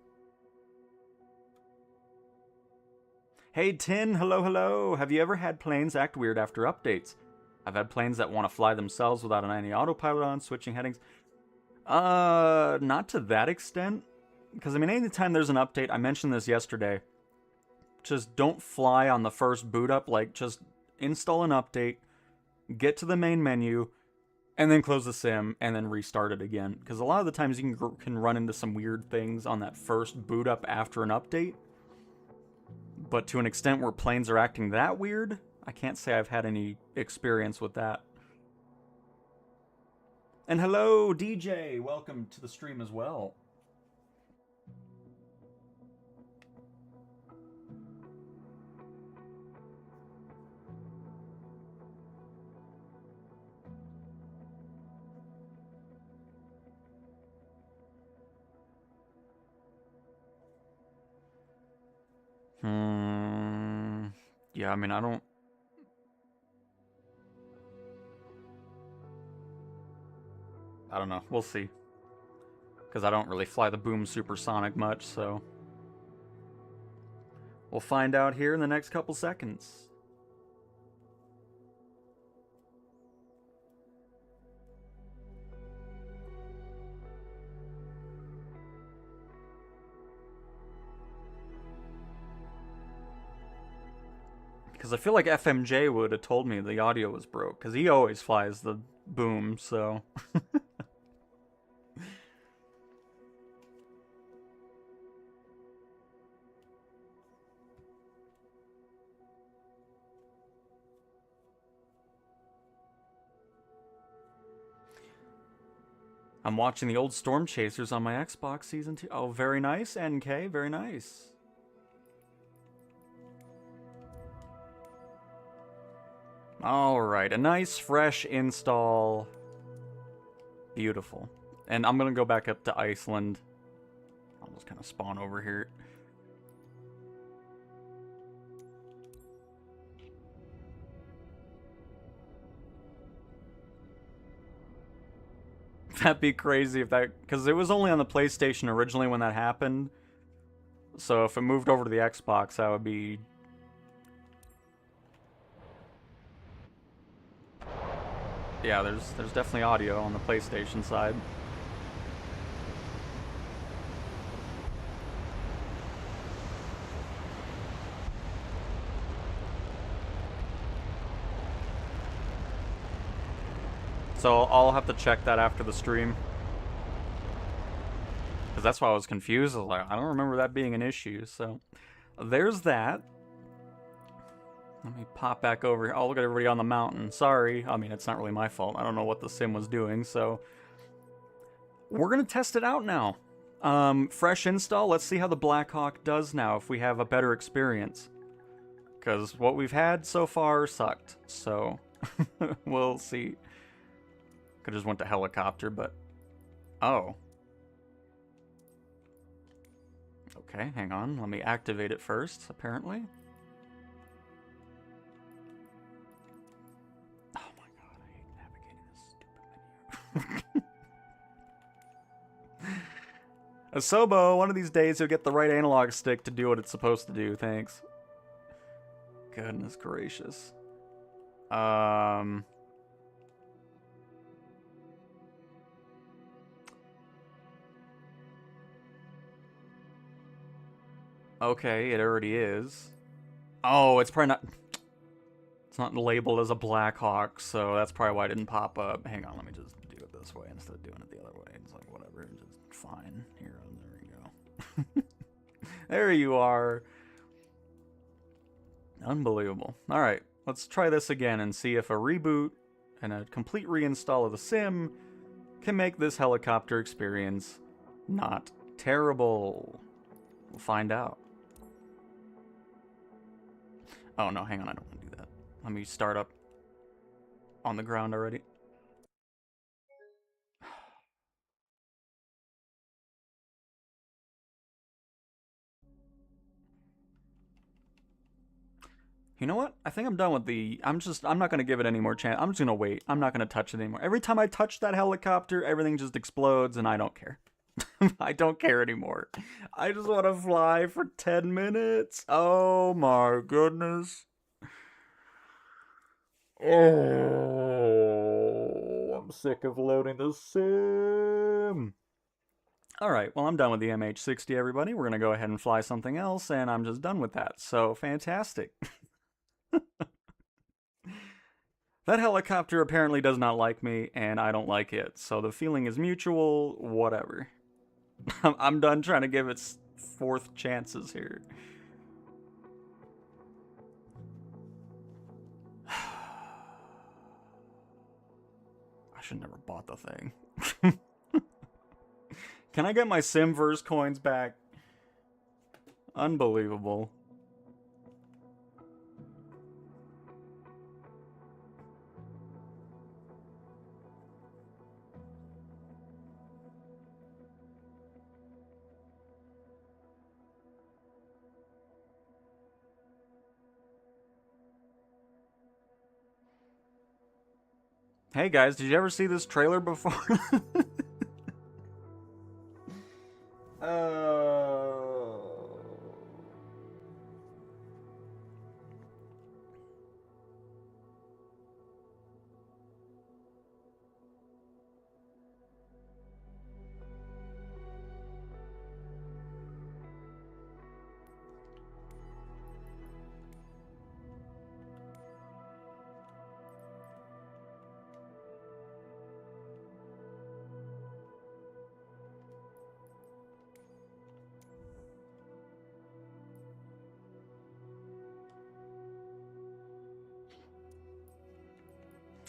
Hey Tin, hello. Have you ever had planes act weird after updates? I've had planes that want to fly themselves without any autopilot on, switching headings. Not to that extent. Because, I mean, anytime there's an update, I mentioned this yesterday, just don't fly on the first boot up. Like, just install an update, get to the main menu, and then close the sim, and then restart it again. Because a lot of the times you can run into some weird things on that first boot up after an update. But to an extent where planes are acting that weird, I can't say I've had any experience with that. And hello, DJ! Welcome to the stream as well. Yeah, I mean, I don't know. We'll see. Because I don't really fly the Boom Supersonic much, so... We'll find out here in the next couple seconds. Because I feel like FMJ would have told me the audio was broke, because he always flies the Boom, so... I'm watching the old Storm Chasers on my Xbox Season 2. Oh, very nice, NK, very nice. Alright, a nice, fresh install. Beautiful. And I'm gonna go back up to Iceland. I'll just kind of spawn over here. That'd be crazy if that... Because it was only on the PlayStation originally when that happened. So if it moved over to the Xbox, that would be... Yeah, there's definitely audio on the PlayStation side. So I'll have to check that after the stream. Because that's why I was confused. I was like, I don't remember that being an issue. So there's that. Let me pop back over here. Oh, look at everybody on the mountain. Sorry. I mean, it's not really my fault. I don't know what the sim was doing, so... We're going to test it out now. Fresh install. Let's see how the Blackhawk does now, if we have a better experience. Because what we've had so far sucked, so... we'll see. Could've just went to helicopter, but... Oh. Okay, hang on. Let me activate it first, apparently. Oh my god, I hate navigating this stupid menu. Asobo, one of these days you'll get the right analog stick to do what it's supposed to do, thanks. Goodness gracious. Okay, it already is. Oh, it's probably not... It's not labeled as a Blackhawk, so that's probably why it didn't pop up. Hang on, let me just do it this way instead of doing it the other way. It's like, whatever, just fine. Here, there you go. There you are. Unbelievable. Alright, let's try this again and see if a reboot and a complete reinstall of the sim can make this helicopter experience not terrible. We'll find out. Oh no, hang on, I don't want to do that. Let me start up on the ground already. You know what? I think I'm done with the... I'm not going to give it any more chance. I'm just going to wait. I'm not going to touch it anymore. Every time I touch that helicopter, everything just explodes, and I don't care. I don't care anymore. I just want to fly for 10 minutes. Oh my goodness. Oh, I'm sick of loading the sim. Alright, well I'm done with the MH60, everybody. We're going to go ahead and fly something else, and I'm just done with that. So, fantastic. That helicopter apparently does not like me, and I don't like it. So the feeling is mutual, whatever. I'm done trying to give it fourth chances here. I should never bought the thing. Can I get my Simverse coins back? Unbelievable. Hey guys, did you ever see this trailer before?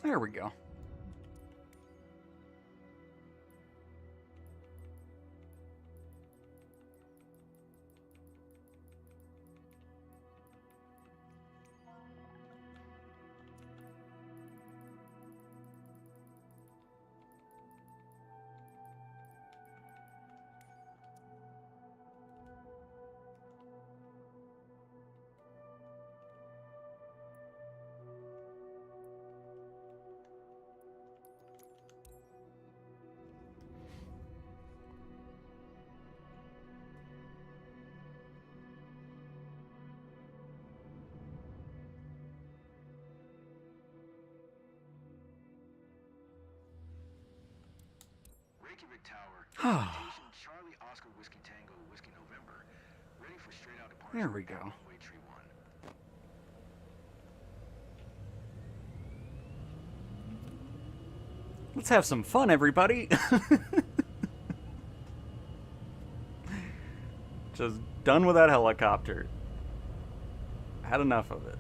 There we go. Tower. Charlie Oscar Whiskey Tango Whiskey November. Ready for straight out departure. There we go. Runway tree 1. Let's have some fun, everybody. Just done with that helicopter. Had enough of it.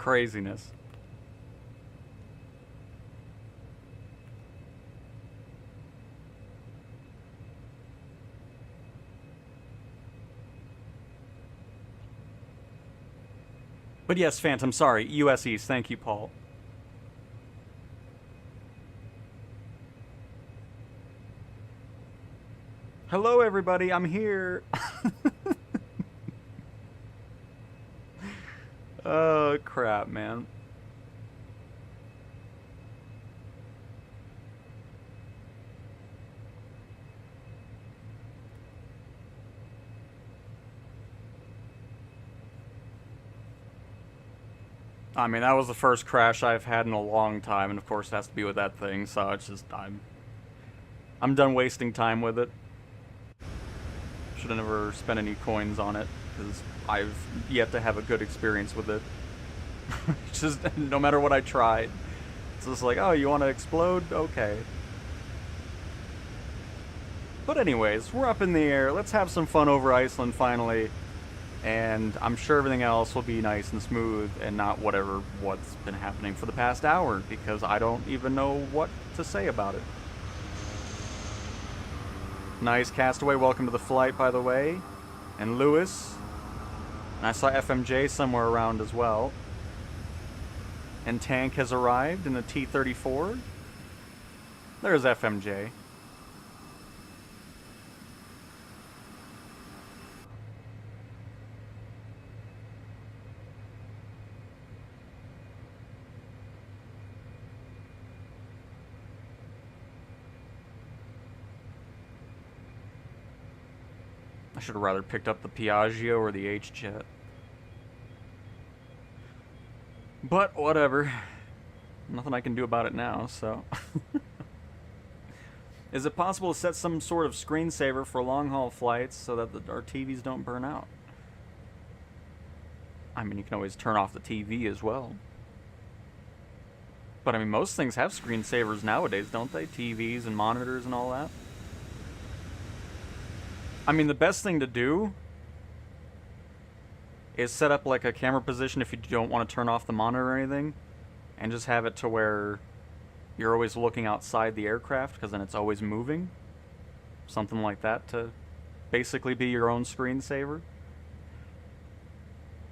Craziness. But yes, Phantom, sorry. US East. Thank you, Paul. Hello, everybody. I'm here. Oh, crap, man. I mean, that was the first crash I've had in a long time, and of course it has to be with that thing, so it's just, I'm done wasting time with it. Should have never spent any coins on it, because I've yet to have a good experience with it. It's just, no matter what I tried, it's just like, oh, you want to explode? Okay. But anyways, we're up in the air. Let's have some fun over Iceland finally. And I'm sure everything else will be nice and smooth and not what's been happening for the past hour, because I don't even know what to say about it. Nice, Castaway. Welcome to the flight, by the way. And Lewis. And I saw FMJ somewhere around as well. And Tank has arrived in the T-34. There's FMJ. I should have rather picked up the Piaggio or the H-Jet. But, whatever. Nothing I can do about it now, so... Is it possible to set some sort of screensaver for long-haul flights so that our TVs don't burn out? I mean, you can always turn off the TV as well. But, I mean, most things have screensavers nowadays, don't they? TVs and monitors and all that. I mean, the best thing to do is set up like a camera position if you don't want to turn off the monitor or anything, and just have it to where you're always looking outside the aircraft, because then it's always moving. Something like that to basically be your own screensaver.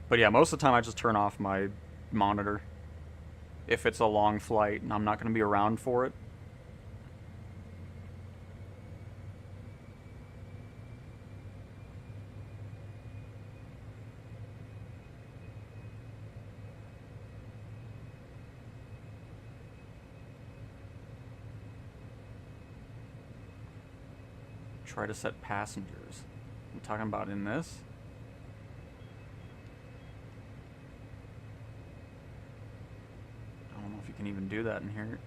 But yeah, most of the time I just turn off my monitor if it's a long flight and I'm not going to be around for it. Try to set passengers. I'm talking about in this. I don't know if you can even do that in here.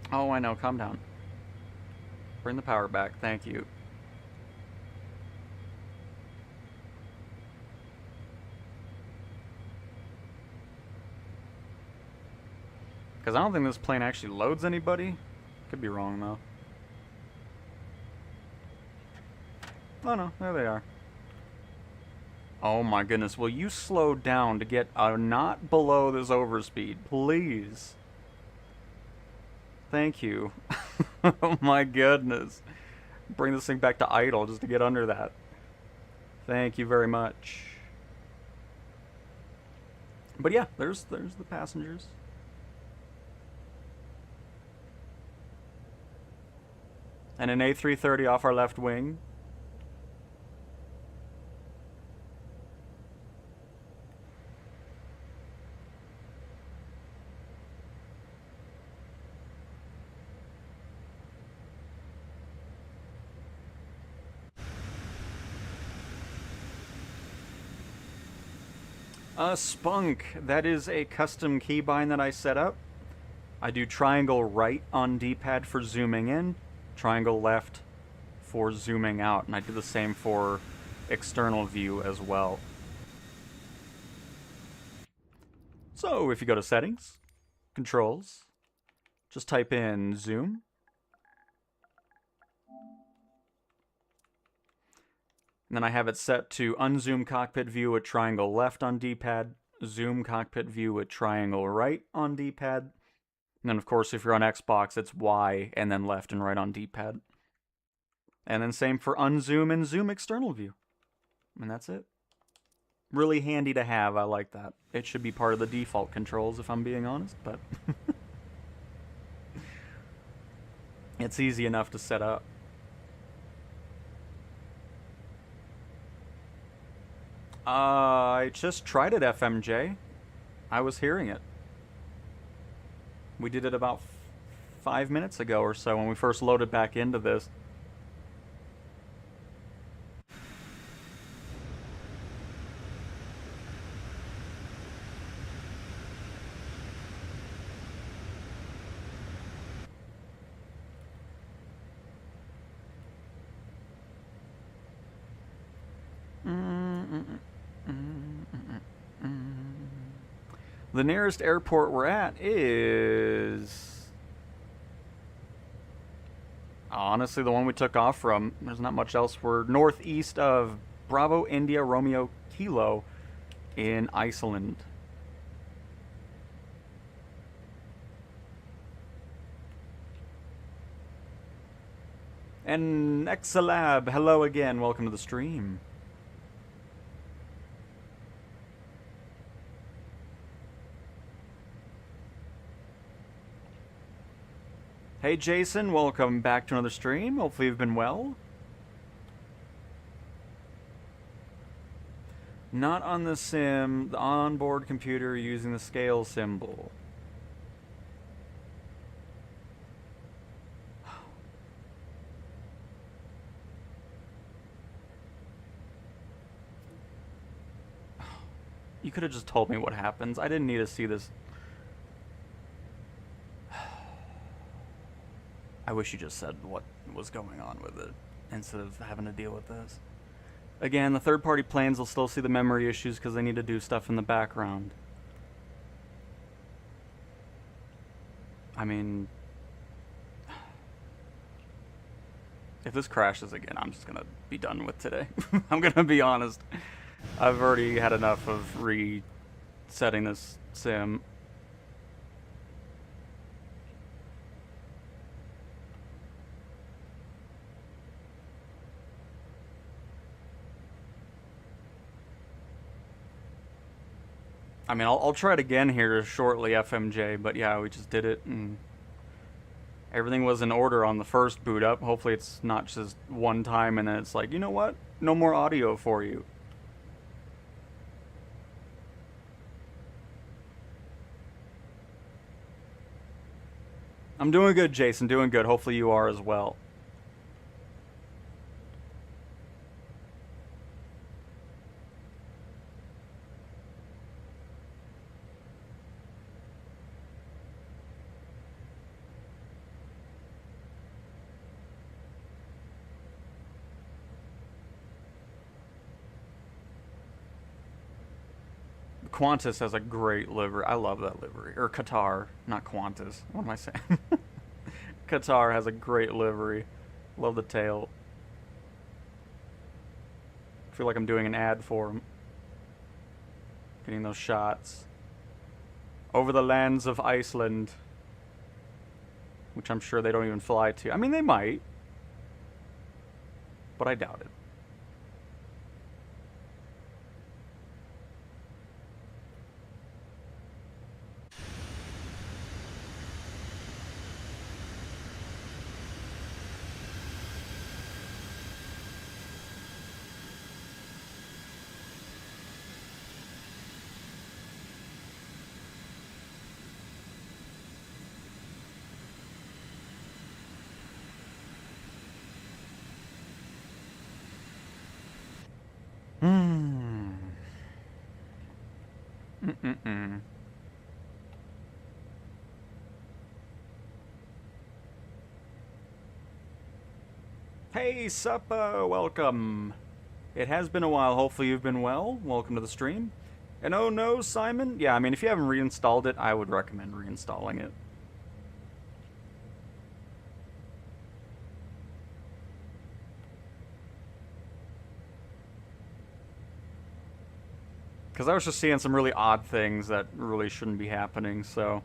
Oh, I know. Calm down. Bring the power back. Thank you. Because I don't think this plane actually loads anybody. Could be wrong, though. Oh, no. There they are. Oh, my goodness. Will you slow down to get a knot below this overspeed, please? Thank you. Oh my goodness. Bring this thing back to idle just to get under that. Thank you very much. But yeah, there's the passengers. And an A330 off our left wing. Spunk, that is a custom keybind that I set up. I do triangle right on D-pad for zooming in, triangle left for zooming out, and I do the same for external view as well. So if you go to settings, controls, just type in zoom. And then I have it set to unzoom cockpit view with triangle left on D-pad, zoom cockpit view with triangle right on D-pad. And then of course if you're on Xbox it's Y and then left and right on D-pad. And then same for unzoom and zoom external view. And that's it. Really handy to have, I like that. It should be part of the default controls if I'm being honest, but it's easy enough to set up. I just tried it, FMJ. I was hearing it. We did it about 5 minutes ago or so when we first loaded back into this. The nearest airport we're at is... honestly, the one we took off from. There's not much else. We're northeast of Bravo India Romeo Kilo in Iceland. And Exalab, hello again. Welcome to the stream. Hey Jason, welcome back to another stream. Hopefully you've been well. Not on the sim, the onboard computer using the scale symbol. You could have just told me what happens. I didn't need to see this. I wish you just said what was going on with it, instead of having to deal with this. Again, the third-party planes will still see the memory issues because they need to do stuff in the background. I mean... if this crashes again, I'm just gonna be done with today. I'm gonna be honest. I've already had enough of resetting this sim. I mean, I'll try it again here shortly, FMJ, but yeah, we just did it, and everything was in order on the first boot up. Hopefully it's not just one time, and then it's like, you know what? No more audio for you. I'm doing good, Jason, doing good. Hopefully you are as well. Qantas has a great livery. I love that livery. Or Qatar, not Qantas. What am I saying? Qatar has a great livery. Love the tail. I feel like I'm doing an ad for them. Getting those shots. Over the lands of Iceland. Which I'm sure they don't even fly to. I mean, they might. But I doubt it. Hey, Suppa, welcome. It has been a while. Hopefully you've been well. Welcome to the stream. And oh no, Simon. Yeah, I mean, if you haven't reinstalled it, I would recommend reinstalling it. Because I was just seeing some really odd things that really shouldn't be happening, so...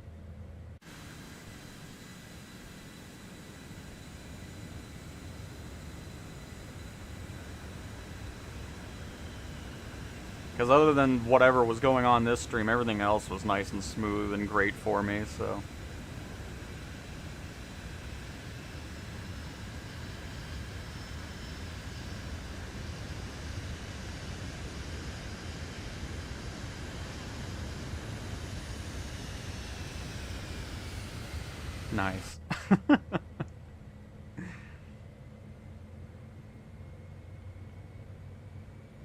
Because other than whatever was going on this stream, everything else was nice and smooth and great for me, so... Nice.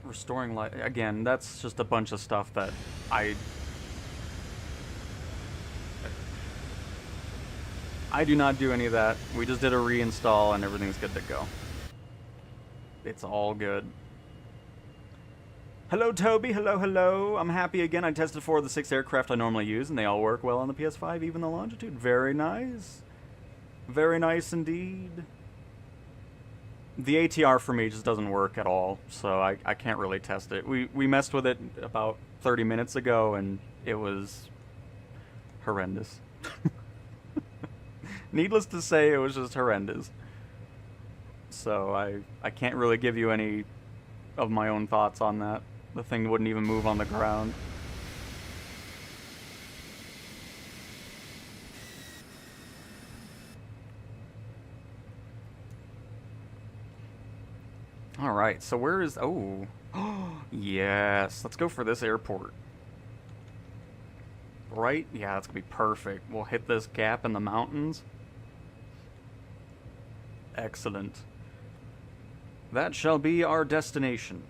Restoring light again, that's just a bunch of stuff that I do not do any of that. We just did a reinstall and everything's good to go. It's all good. Hello Toby, hello. I'm happy again. I tested 4 of the 6 aircraft I normally use and they all work well on the PS5, even the Longitude. Very nice. Very nice indeed. The ATR for me just doesn't work at all, so I can't really test it. We messed with it about 30 minutes ago, and it was horrendous. Needless to say, it was just horrendous. So I can't really give you any of my own thoughts on that. The thing wouldn't even move on the ground. Alright, so where is... Oh. Yes. Let's go for this airport. Right? Yeah, that's going to be perfect. We'll hit this gap in the mountains. Excellent. That shall be our destination.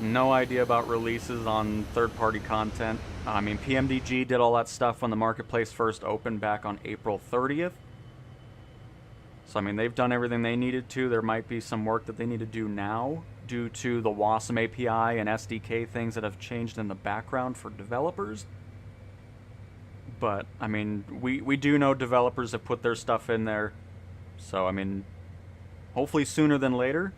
No idea about releases on third-party content. I mean, PMDG did all that stuff when the marketplace first opened back on April 30th. So, I mean, they've done everything they needed to. There might be some work that they need to do now due to the WASM API and SDK things that have changed in the background for developers. But, I mean, we do know developers have put their stuff in there. So, I mean, hopefully sooner than later.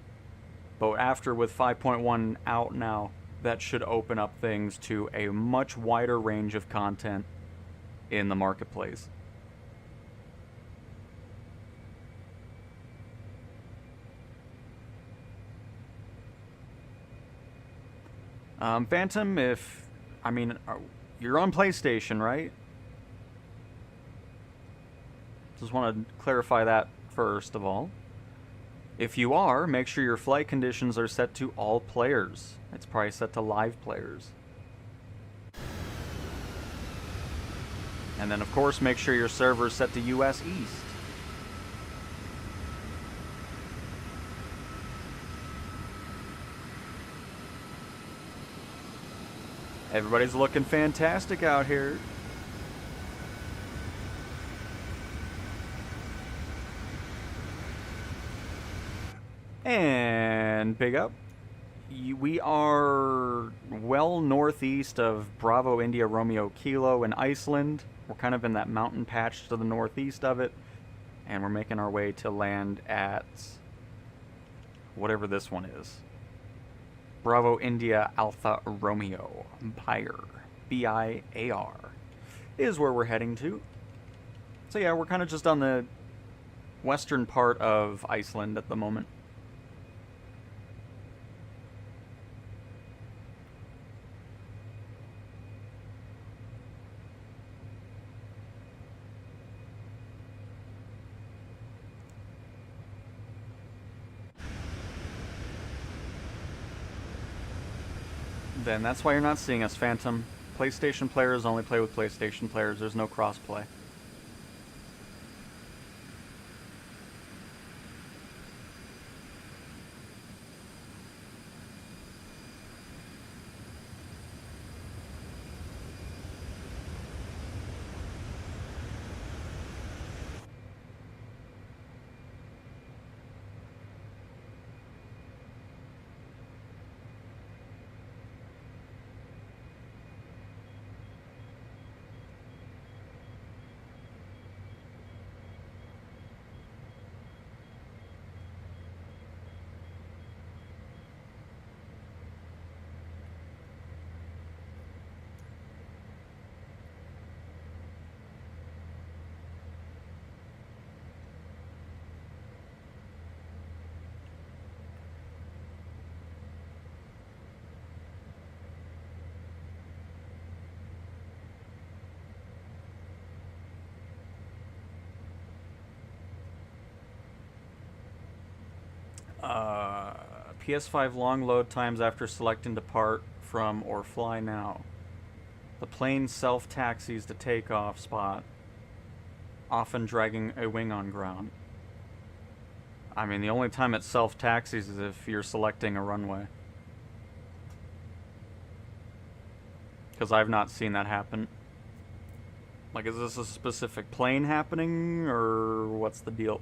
But after with 5.1 out now, that should open up things to a much wider range of content in the marketplace. Phantom, you're on PlayStation, right? Just want to clarify that first of all. If you are, make sure your flight conditions are set to all players. It's probably set to live players. And then, of course, make sure your server is set to US East. Everybody's looking fantastic out here. And big up. We are well northeast of Bravo India Romeo Kilo in Iceland. We're kind of in that mountain patch to the northeast of it. And we're making our way to land at whatever this one is. Bravo India Alpha Romeo. Biar. B-I-A-R. Is where we're heading to. So yeah, we're kind of just on the western part of Iceland at the moment. Then that's why you're not seeing us, Phantom. PlayStation players only play with PlayStation players. There's no crossplay. PS5 long load times after selecting depart from or fly now. The plane self-taxis to takeoff spot, often dragging a wing on ground. I mean, the only time it self-taxis is if you're selecting a runway. Because I've not seen that happen. Like, is this a specific plane happening, or what's the deal?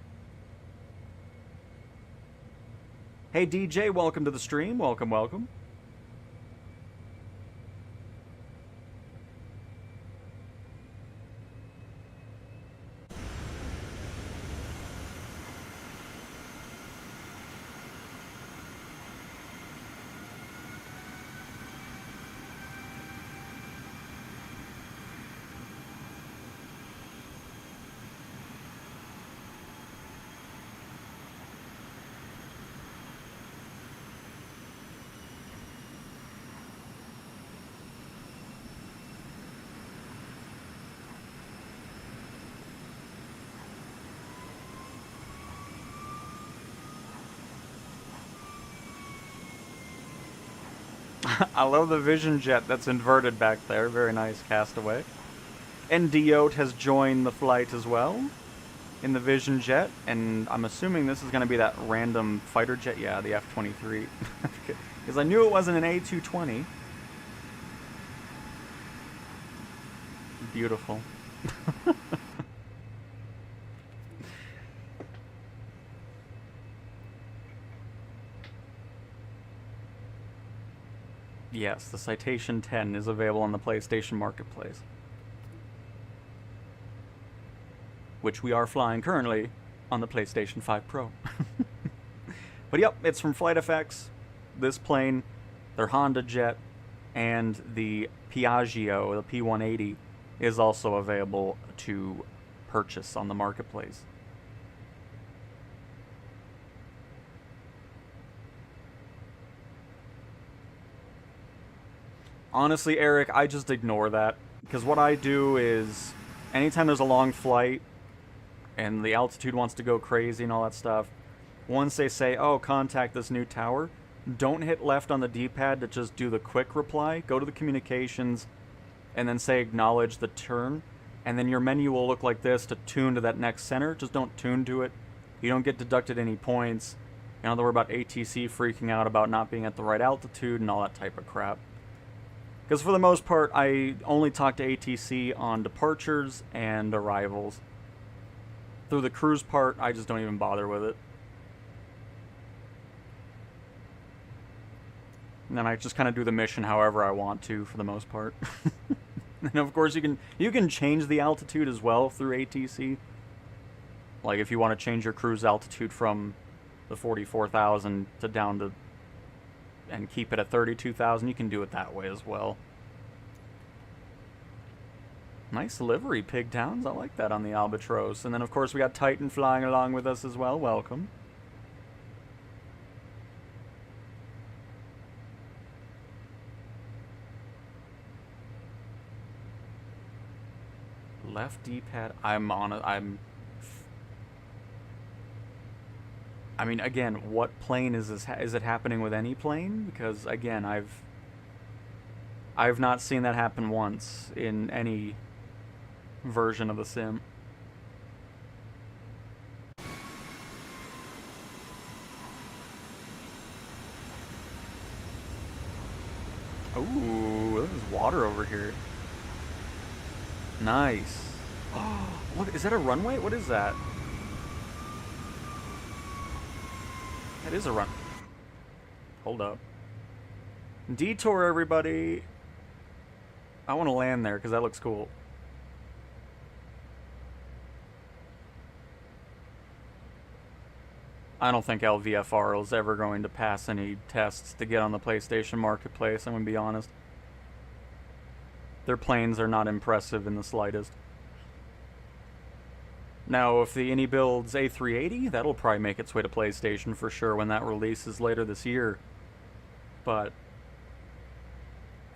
Hey DJ, welcome to the stream. Welcome, welcome. I love the Vision Jet that's inverted back there. Very nice, Castaway. And Diot has joined the flight as well in the Vision Jet. And I'm assuming this is going to be that random fighter jet. Yeah, the F-23. Because I knew it wasn't an A-220. Beautiful. Yes, the Citation 10 is available on the PlayStation Marketplace. Which we are flying currently on the PlayStation 5 Pro. But yep, it's from Flight FX. This plane, their Honda Jet, and the Piaggio, the P180, is also available to purchase on the Marketplace. Honestly, Eric, I just ignore that. Because what I do is, anytime there's a long flight, and the altitude wants to go crazy and all that stuff, once they say, oh, contact this new tower, don't hit left on the D-pad to just do the quick reply. Go to the communications, and then say acknowledge the turn, and then your menu will look like this to tune to that next center. Just don't tune to it. You don't get deducted any points. You don't have to worry about ATC freaking out about not being at the right altitude and all that type of crap. Because for the most part, I only talk to ATC on departures and arrivals. Through the cruise part, I just don't even bother with it. And then I just kind of do the mission however I want to, for the most part. And of course, you can change the altitude as well through ATC. Like if you want to change your cruise altitude from the 44,000 to down to and keep it at 32,000, you can do it that way as well. Nice livery, Pigtowns. I like that on the Albatross. And then, of course, we got Titan flying along with us as well. Welcome. Left D-pad. I mean, again, what plane is this? Is it happening with any plane? Because again, I've not seen that happen once in any version of the sim. Ooh, there's water over here. Nice. Oh, look, is that a runway? What is that? That is a run. Hold up. Detour, everybody. I want to land there because that looks cool. I don't think LVFR is ever going to pass any tests to get on the PlayStation Marketplace, I'm going to be honest. Their planes are not impressive in the slightest. Now, if the Any builds A380, that'll probably make its way to PlayStation for sure when that releases later this year. But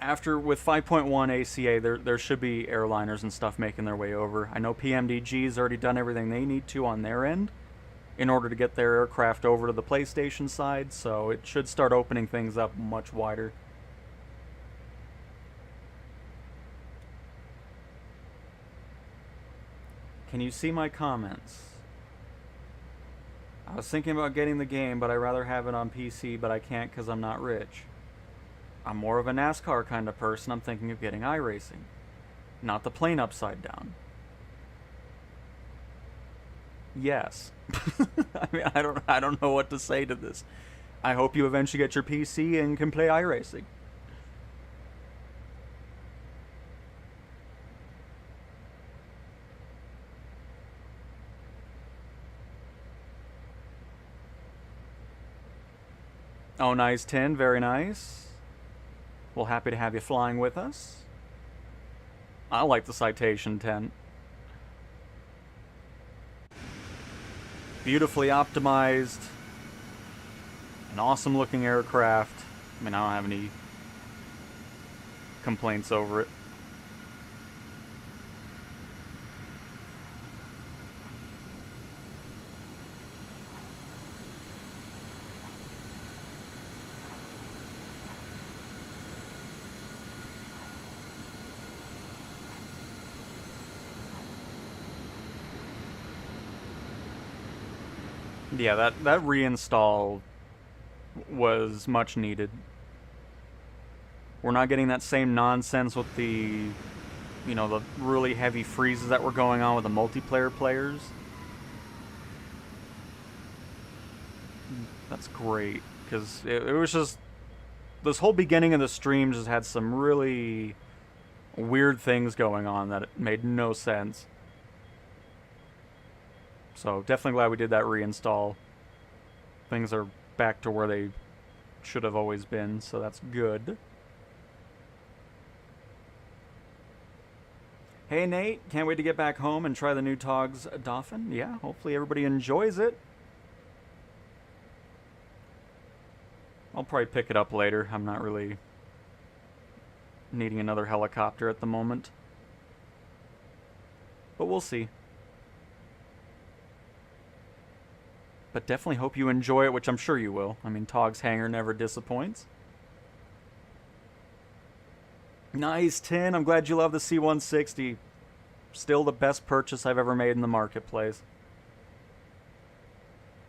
after, with 5.1 ACA, there should be airliners and stuff making their way over. I know PMDG's already done everything they need to on their end. in order to get their aircraft over to the PlayStation side, so it should start opening things up much wider. Can you see my comments? I was thinking about getting the game, but I'd rather have it on PC, but I can't because I'm not rich. I'm more of a NASCAR kind of person. I'm thinking of getting iRacing, not the plane upside down. Yes. I mean, I don't know what to say to this. I hope you eventually get your PC and can play iRacing. Oh, nice, 10. Very nice. Well, happy to have you flying with us. I like the Citation 10. Beautifully optimized. An awesome looking aircraft. I mean, I don't have any complaints over it. Yeah, that reinstall was much needed. We're not getting that same nonsense with the, you know, the really heavy freezes that were going on with the multiplayer players. That's great, because it was just, this whole beginning of the stream just had some really weird things going on that made no sense. So definitely glad we did that reinstall. Things are back to where they should have always been, so that's good. Hey Nate, can't wait to get back home and try the new Togs Dolphin. Yeah, hopefully everybody enjoys it. I'll probably pick it up later. I'm not really needing another helicopter at the moment. But we'll see. But definitely hope you enjoy it, which I'm sure you will. I mean, Tog's Hangar never disappoints. Nice, 10. I'm glad you love the C-160. Still the best purchase I've ever made in the marketplace.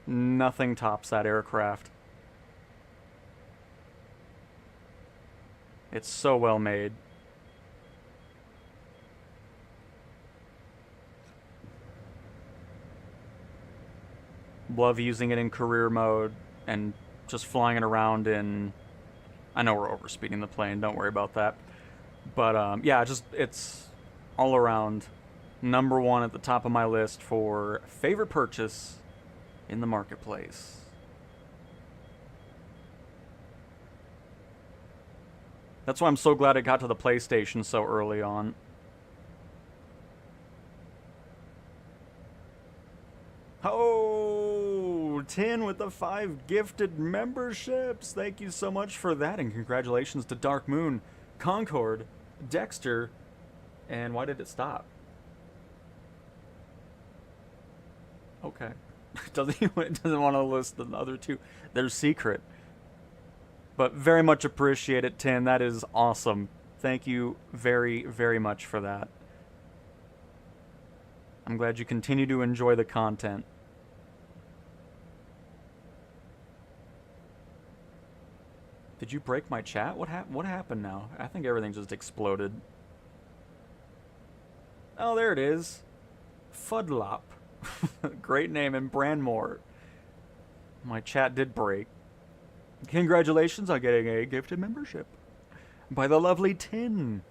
Nothing tops that aircraft. It's so well made. Love using it in career mode and just flying it around in... I know we're overspeeding the plane, don't worry about that. But yeah, just it's all around number one at the top of my list for favorite purchase in the marketplace. That's why I'm so glad it got to the PlayStation so early on. Oh, 10 with the 5 gifted memberships. Thank you so much for that, and congratulations to Dark Moon, Concord, Dexter, and why did it stop? Okay. It doesn't want to list the other two. They're secret. But very much appreciate it, 10. That is awesome. Thank you very, very much for that. I'm glad you continue to enjoy the content. Did you break my chat? What happened now? I think everything just exploded. Oh, there it is. Fudlop. Great name, and Brandmore. My chat did break. Congratulations on getting a gifted membership by the lovely Tin.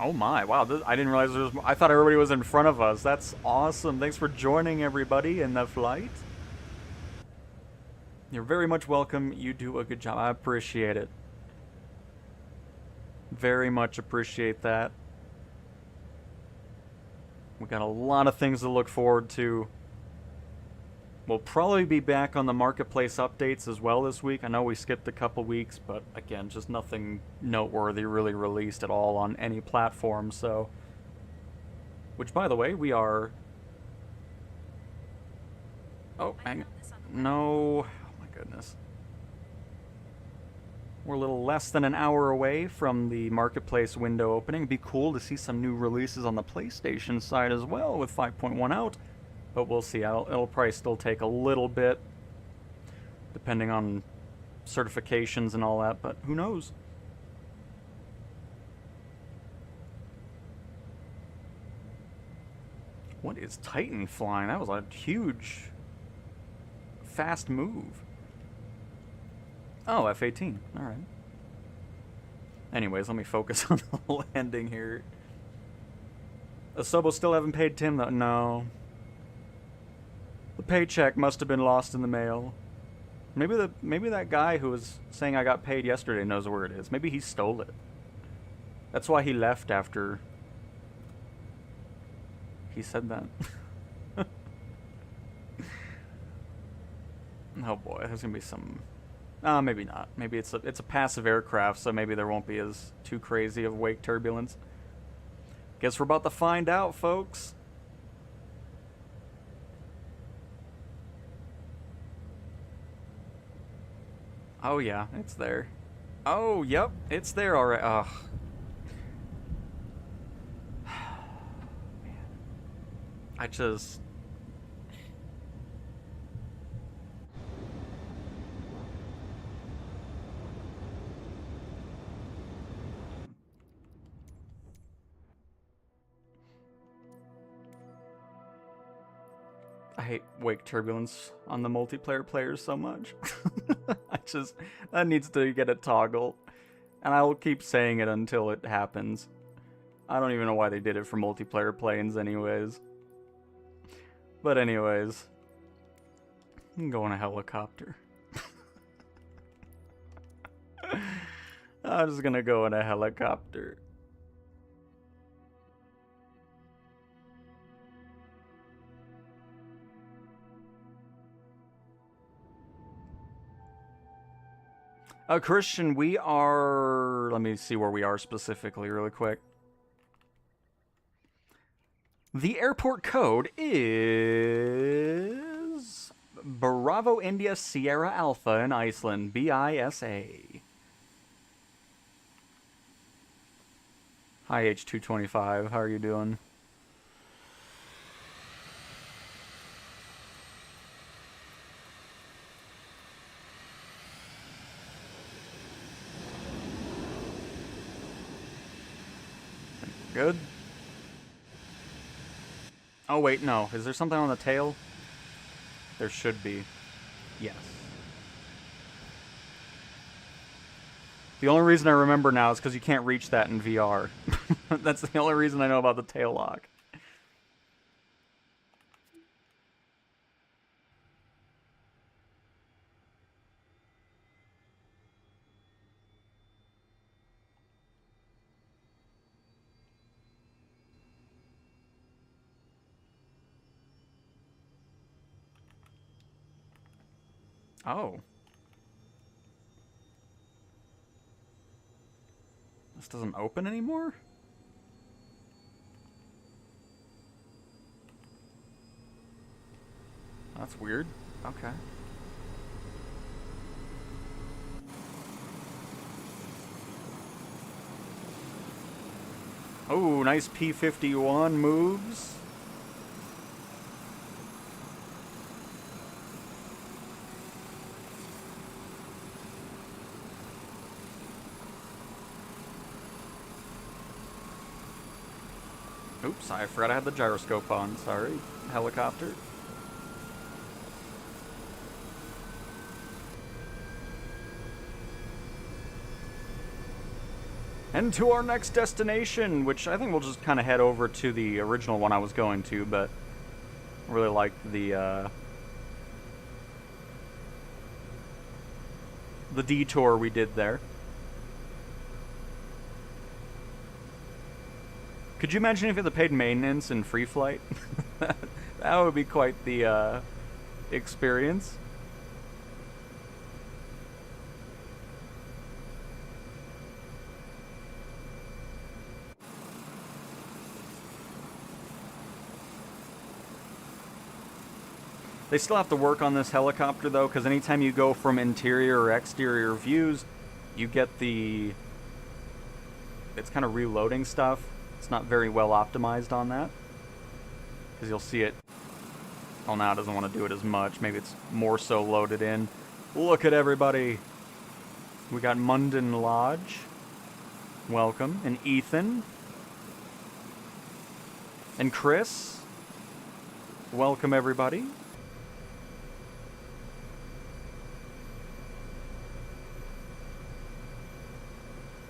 Oh my, wow, I didn't realize there was... I thought everybody was in front of us. That's awesome. Thanks for joining, everybody, in the flight. You're very much welcome. You do a good job. I appreciate it. Very much appreciate that. We got a lot of things to look forward to. We'll probably be back on the marketplace updates as well this week. I know we skipped a couple weeks, but again, just nothing noteworthy really released at all on any platform, so... Which, by the way, we are... Oh, hang on. No... Oh my goodness. We're a little less than an hour away from the marketplace window opening. It'd be cool to see some new releases on the PlayStation side as well with 5.1 out. But we'll see. It'll probably still take a little bit, depending on certifications and all that, but who knows? What is Titan flying? That was a huge, fast move. Oh, F-18. Alright. Anyways, let me focus on the landing here. Asobo still haven't paid Tim, though. No. The paycheck must have been lost in the mail. Maybe that guy who was saying I got paid yesterday knows where it is. Maybe he stole it. That's why he left after he said that. Oh boy, there's gonna be some... maybe not. Maybe it's a passive aircraft, so maybe there won't be as too crazy of wake turbulence. Guess we're about to find out, folks. Oh yeah, it's there. Oh, yep, it's there already. Ugh. Man. I just... I hate wake turbulence on the multiplayer players so much. That needs to get a toggle. And I will keep saying it until it happens. I don't even know why they did it for multiplayer planes anyways. But anyways. I'm going a helicopter. I'm just gonna go in a helicopter. Christian, we are... Let me see where we are specifically really quick. The airport code is... Bravo India Sierra Alpha in Iceland. B-I-S-A. Hi, H225. How are you doing? Good. Oh, wait, no. Is there something on the tail? There should be. Yes. The only reason I remember now is because you can't reach that in VR. That's the only reason I know about the tail lock. Oh. This doesn't open anymore? That's weird. Okay. Oh, nice P-51 moves. Oops, I forgot I had the gyroscope on. Sorry, helicopter. And to our next destination, which I think we'll just kind of head over to the original one I was going to, but I really liked the detour we did there. Could you imagine if you had the paid maintenance in free flight? That would be quite the experience. They still have to work on this helicopter, though, because anytime you go from interior or exterior views, you get the... It's kind of reloading stuff. It's not very well optimized on that. Because you'll see it... Oh, now it doesn't want to do it as much. Maybe it's more so loaded in. Look at everybody! We got Munden Lodge. Welcome. And Ethan. And Chris. Welcome, everybody.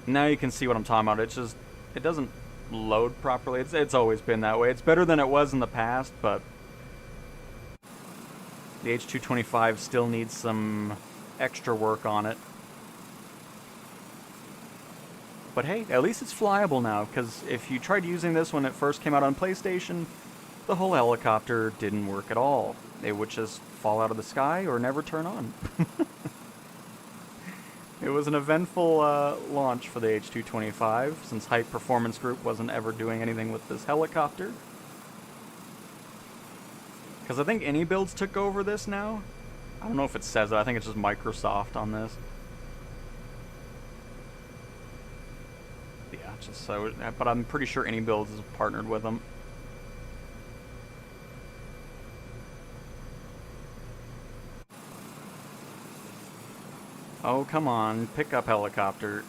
Now you can see what I'm talking about. It's just, it doesn't load properly. It's always been that way. It's better than it was in the past, but the H225 still needs some extra work on it. But hey, at least it's flyable now, because if you tried using this when it first came out on PlayStation, the whole helicopter didn't work at all. It would just fall out of the sky or never turn on. It was an eventful launch for the H225, since Hype Performance Group wasn't ever doing anything with this helicopter. Because I think Any Builds took over this now. I don't know if it says it. I think it's just Microsoft on this. Yeah, just so. But I'm pretty sure Any Builds is partnered with them. Oh, come on. Pick up helicopter.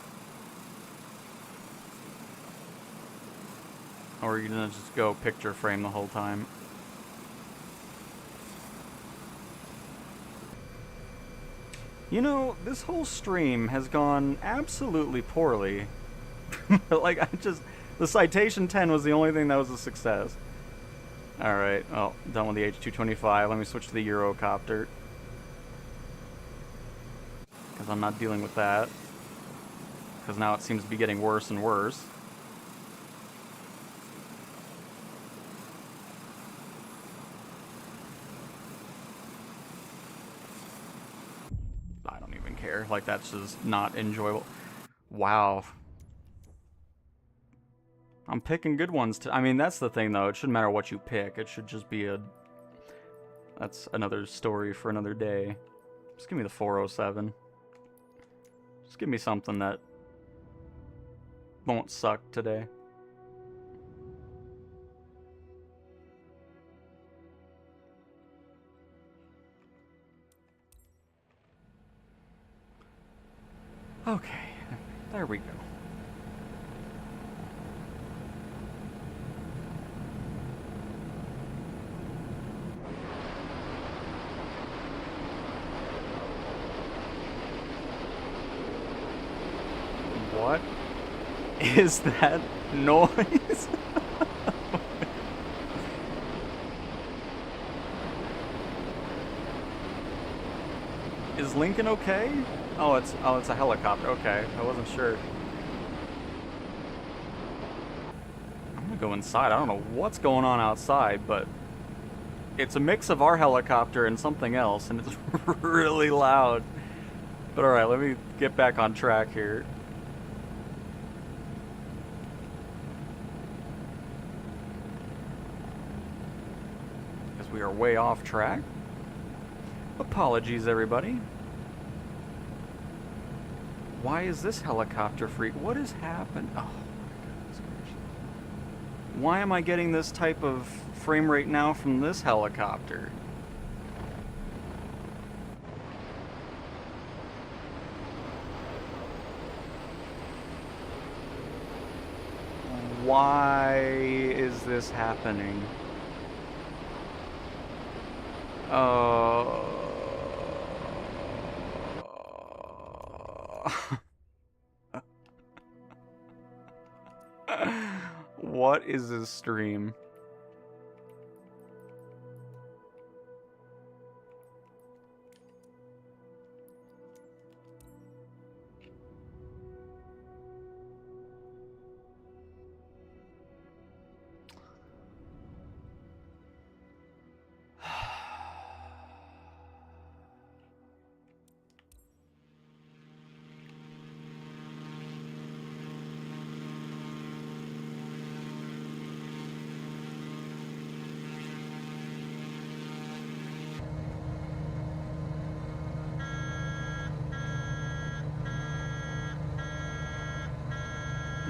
Or are you gonna just go picture frame the whole time? You know, this whole stream has gone absolutely poorly. Like, the Citation 10 was the only thing that was a success. Alright, well, done with the H225. Let me switch to the Eurocopter. Because I'm not dealing with that. Because now it seems to be getting worse and worse. I don't even care. Like, that's just not enjoyable. Wow. I'm picking good ones. I mean, that's the thing, though. It shouldn't matter what you pick. It should just be a... That's another story for another day. Just give me the 407. Just give me something that won't suck today. Okay, there we go. What is that noise? Is Lincoln okay? Oh, it's a helicopter. Okay, I wasn't sure. I'm gonna go inside. I don't know what's going on outside, but it's a mix of our helicopter and something else, and it's really loud. But alright, let me get back on track here. Because we are way off track. Apologies, everybody. Why is this helicopter free? What has happened? Oh, my goodness gracious. Why am I getting this type of frame rate now from this helicopter? Why is this happening? What is this stream?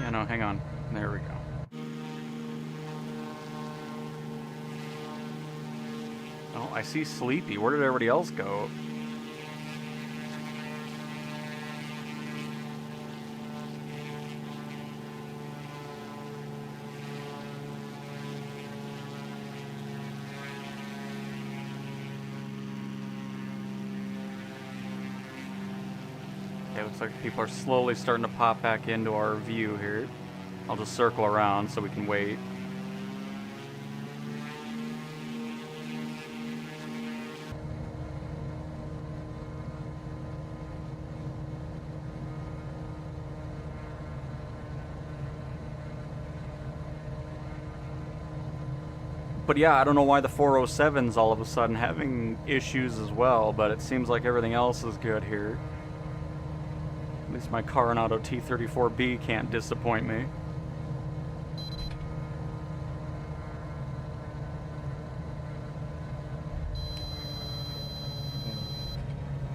Yeah, no, hang on. There we go. Oh, I see Sleepy. Where did everybody else go? Okay, looks like people are slowly starting to pop back into our view here. I'll just circle around so we can wait. But yeah, I don't know why the 407's all of a sudden having issues as well, but it seems like everything else is good here. At least my Coronado T-34B can't disappoint me.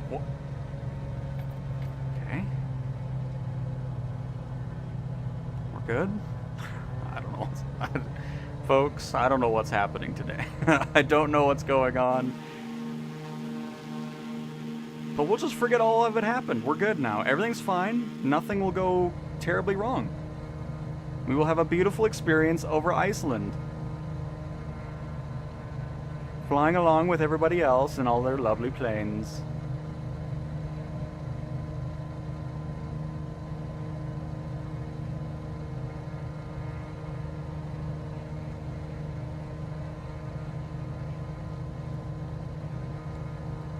What? Okay. We're good? I don't know. Folks, I don't know what's happening today. I don't know what's going on. But we'll just forget all of it happened. We're good now. Everything's fine. Nothing will go terribly wrong. We will have a beautiful experience over Iceland. Flying along with everybody else in all their lovely planes.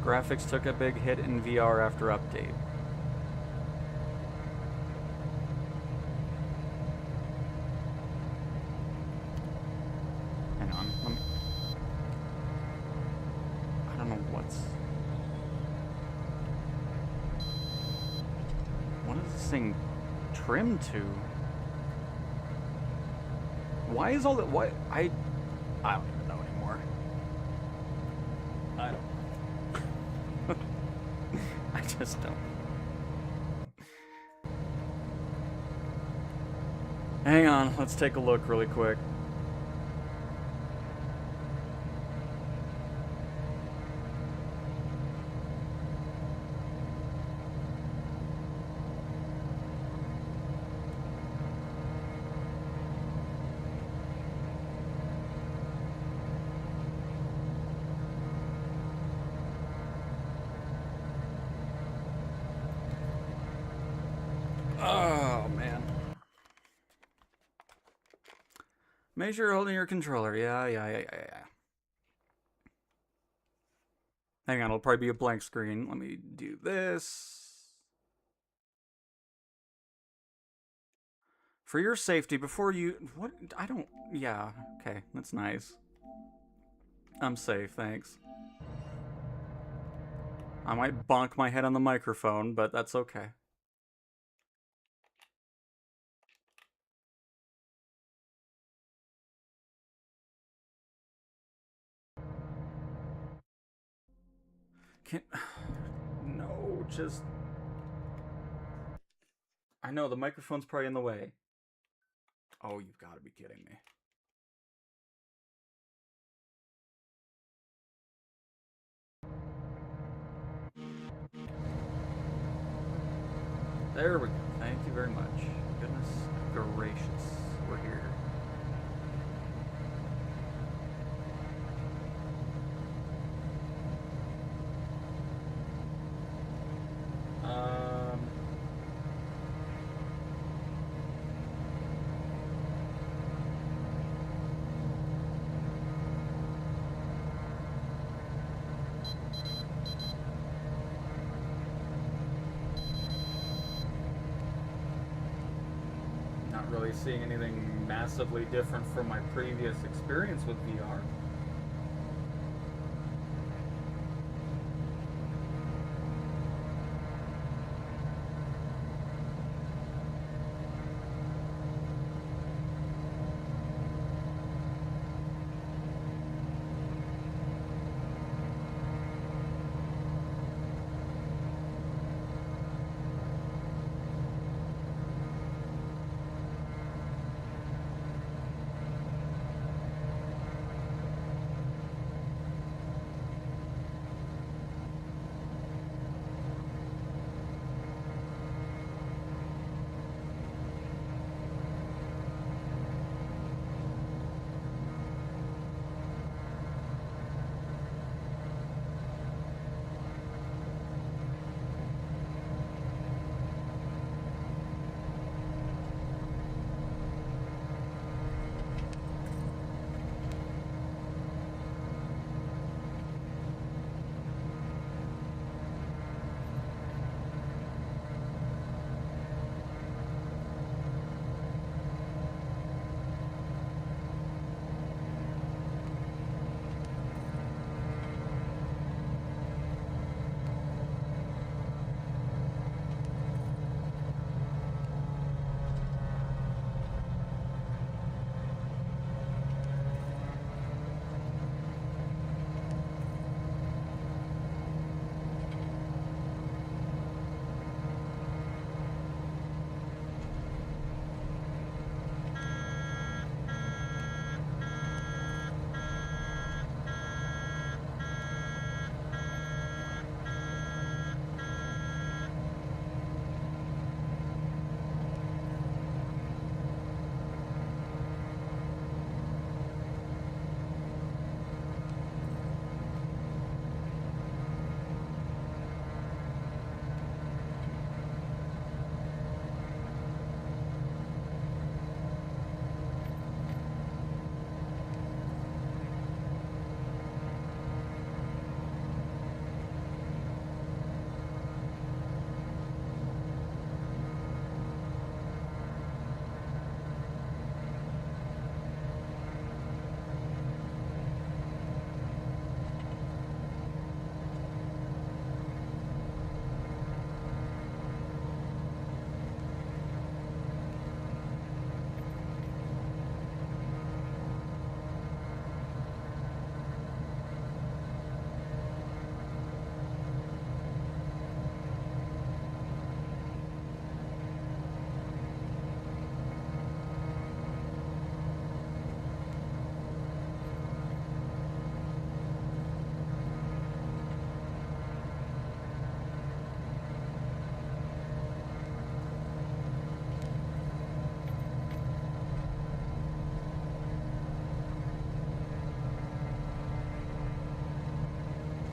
Graphics took a big hit in VR after update. Hang on, let me... I don't know what's... What is this thing trimmed to? Why is all that... What? I don't even know anymore. I don't... I just don't. Hang on, let's take a look really quick. Oh, man. Make sure you're holding your controller. Yeah. Hang on, it'll probably be a blank screen. Let me do this. For your safety, before you... What? I don't... Yeah, okay. That's nice. I'm safe, thanks. I might bonk my head on the microphone, but that's okay. No, just... I know, the microphone's probably in the way. Oh, you've got to be kidding me. There we go. Thank you very much. Goodness gracious. We're here. not really seeing anything massively different from my previous experience with VR.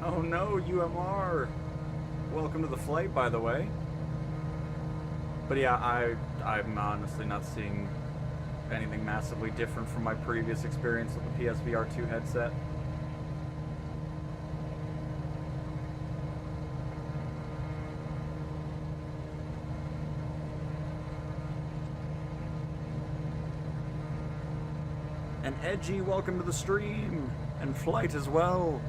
Oh no, UMR! Welcome to the flight, by the way. But yeah, I'm honestly not seeing anything massively different from my previous experience with the PSVR 2 headset. And Edgy, welcome to the stream! And Flight as well!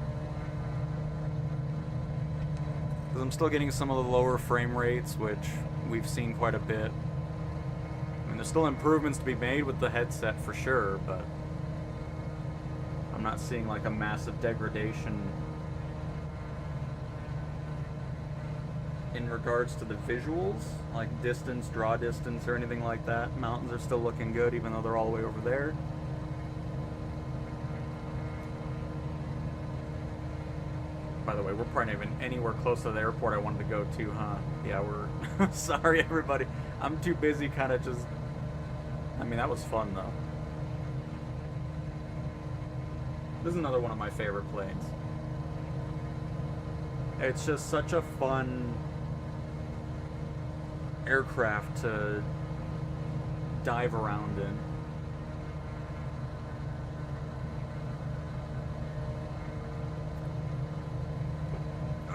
Because I'm still getting some of the lower frame rates, which we've seen quite a bit. I mean, there's still improvements to be made with the headset for sure, but I'm not seeing like a massive degradation in regards to the visuals, like distance, draw distance, or anything like that. Mountains are still looking good, even though they're all the way over there. By the way, we're probably not even anywhere close to the airport I wanted to go to, huh? Yeah, we're... Sorry, everybody. I'm too busy kind of just... I mean, that was fun, though. This is another one of my favorite planes. It's just such a fun aircraft to dive around in.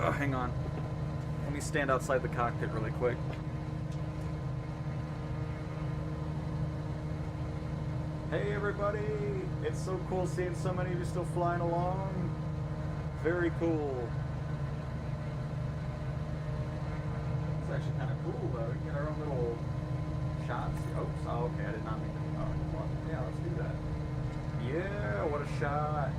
Oh, hang on. Let me stand outside the cockpit really quick. Hey everybody! It's so cool seeing so many of you still flying along. Very cool. It's actually kind of cool though. We get our own little shots. Oops. Oh, okay. I did not mean to. Oh, well, yeah, let's do that. Yeah, what a shot.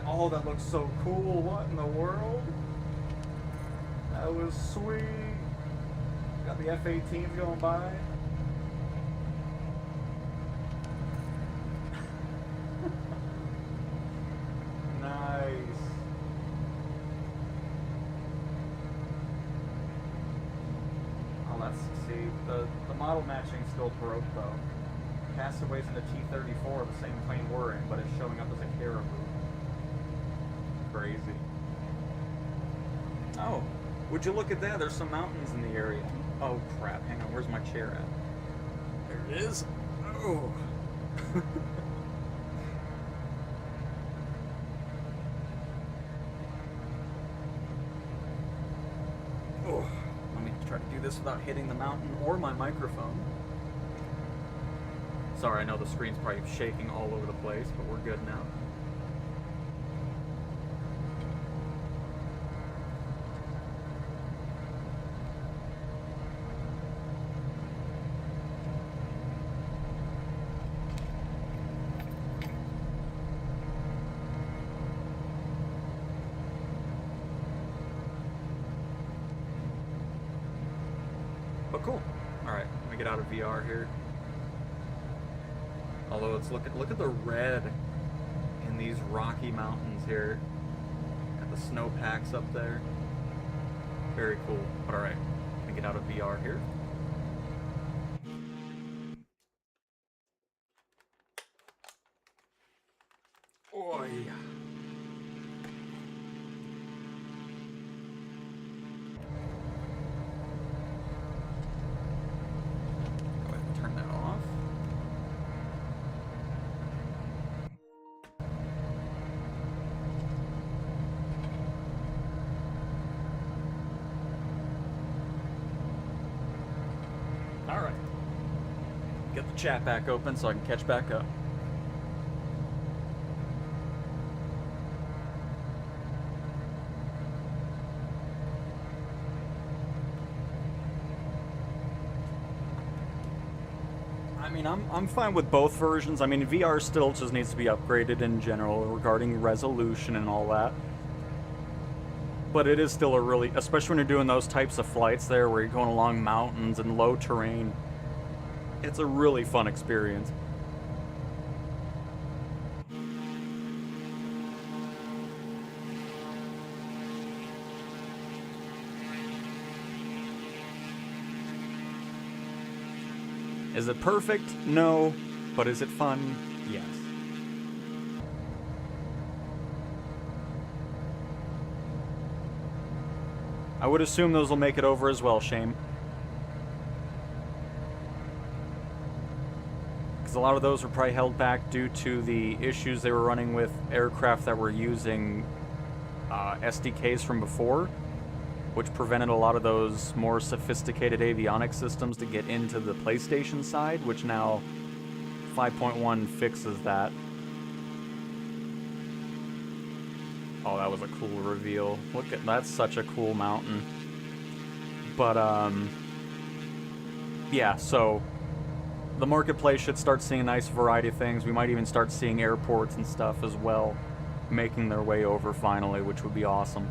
Oh, that looks so cool. What in the world? That was sweet. Got the F-18s going by. Nice. Oh, let's see. The model matching still broke though. Castaways in the T-34, the same plane we're in, but it's showing up as a Caribou. Crazy. Oh, would you look at that? There's some mountains in the area. Oh crap, hang on, where's my chair at? There it is. Oh. Oh. Let me try to do this without hitting the mountain or my microphone. Sorry, I know the screen's probably shaking all over the place, but we're good now. But cool. Alright, let me get out of VR here. Although it's look at the red in these rocky mountains here. Got the snowpacks up there. Very cool. But alright, let me get out of VR here. Oh yeah. Go ahead and turn that off. Alright. Get the chat back open so I can catch back up. I mean, I'm fine with both versions. I mean, VR still just needs to be upgraded in general regarding resolution and all that. But it is still a really, especially when you're doing those types of flights there where you're going along mountains and low terrain, it's a really fun experience. Is it perfect? No. But is it fun? Yes. I would assume those will make it over as well, Shame. Because a lot of those were probably held back due to the issues they were running with aircraft that were using SDKs from before, which prevented a lot of those more sophisticated avionics systems to get into the PlayStation side, which now 5.1 fixes that. Oh, that was a cool reveal. Look at that's such a cool mountain. But yeah, so the marketplace should start seeing a nice variety of things. We might even start seeing airports and stuff as well making their way over finally, which would be awesome.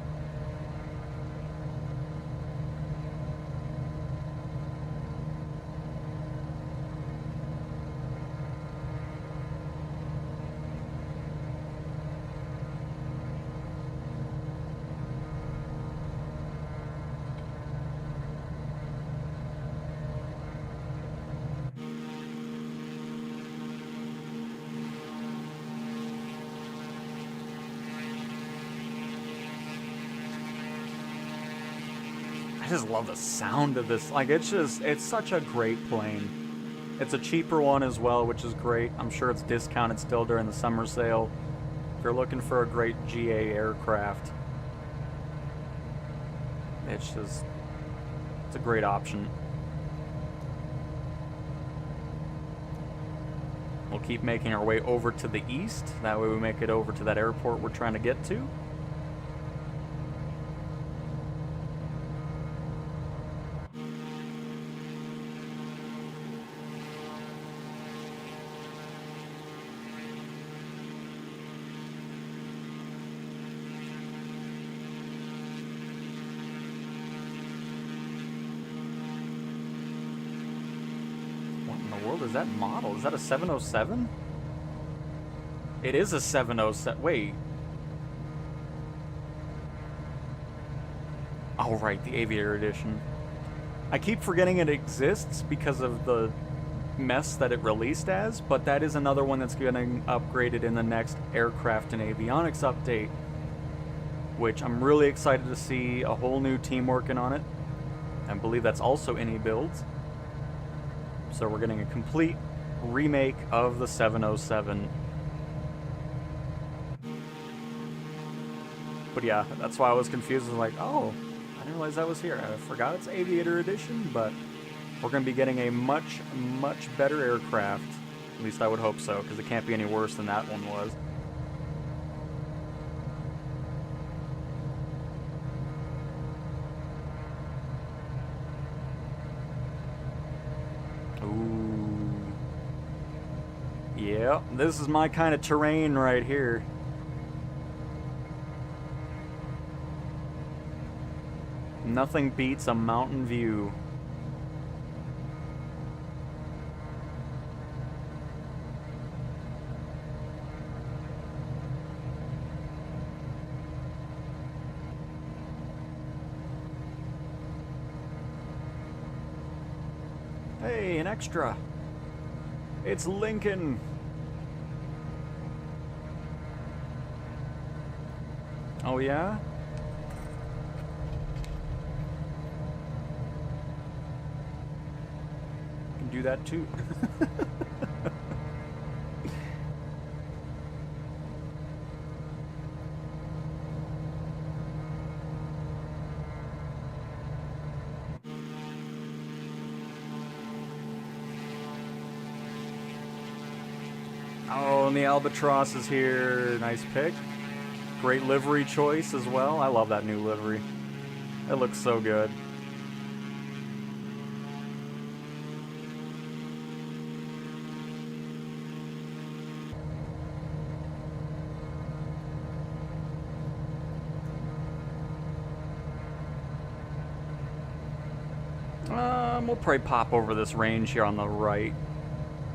I just love the sound of this. Like, it's such a great plane. It's a cheaper one as well, which is great. I'm sure it's discounted still during the summer sale. If you're looking for a great GA aircraft, it's a great option. keep making our way over to the east. That way we make it over to that airport we're trying to get to. Is that model? Is that a 707? It is a 707. Wait. Oh, right, the Aviator Edition. I keep forgetting it exists because of the mess that it released as, but that is another one that's getting upgraded in the next Aircraft and Avionics update, which I'm really excited to see a whole new team working on it. I believe that's also any builds. So we're getting a complete remake of the 707. But yeah, that's why I was confused. I was like, oh, I didn't realize that was here. I forgot it's Aviator Edition, but we're going to be getting a much, much better aircraft. At least I would hope so, because it can't be any worse than that one was. Yeah, this is my kind of terrain right here. Nothing beats a mountain view. Hey, an extra. It's Lincoln. Oh yeah? Can do that too. Oh, and the Albatross is here. Nice pick. Great livery choice as well. I love that new livery. It looks so good. We'll probably pop over this range here on the right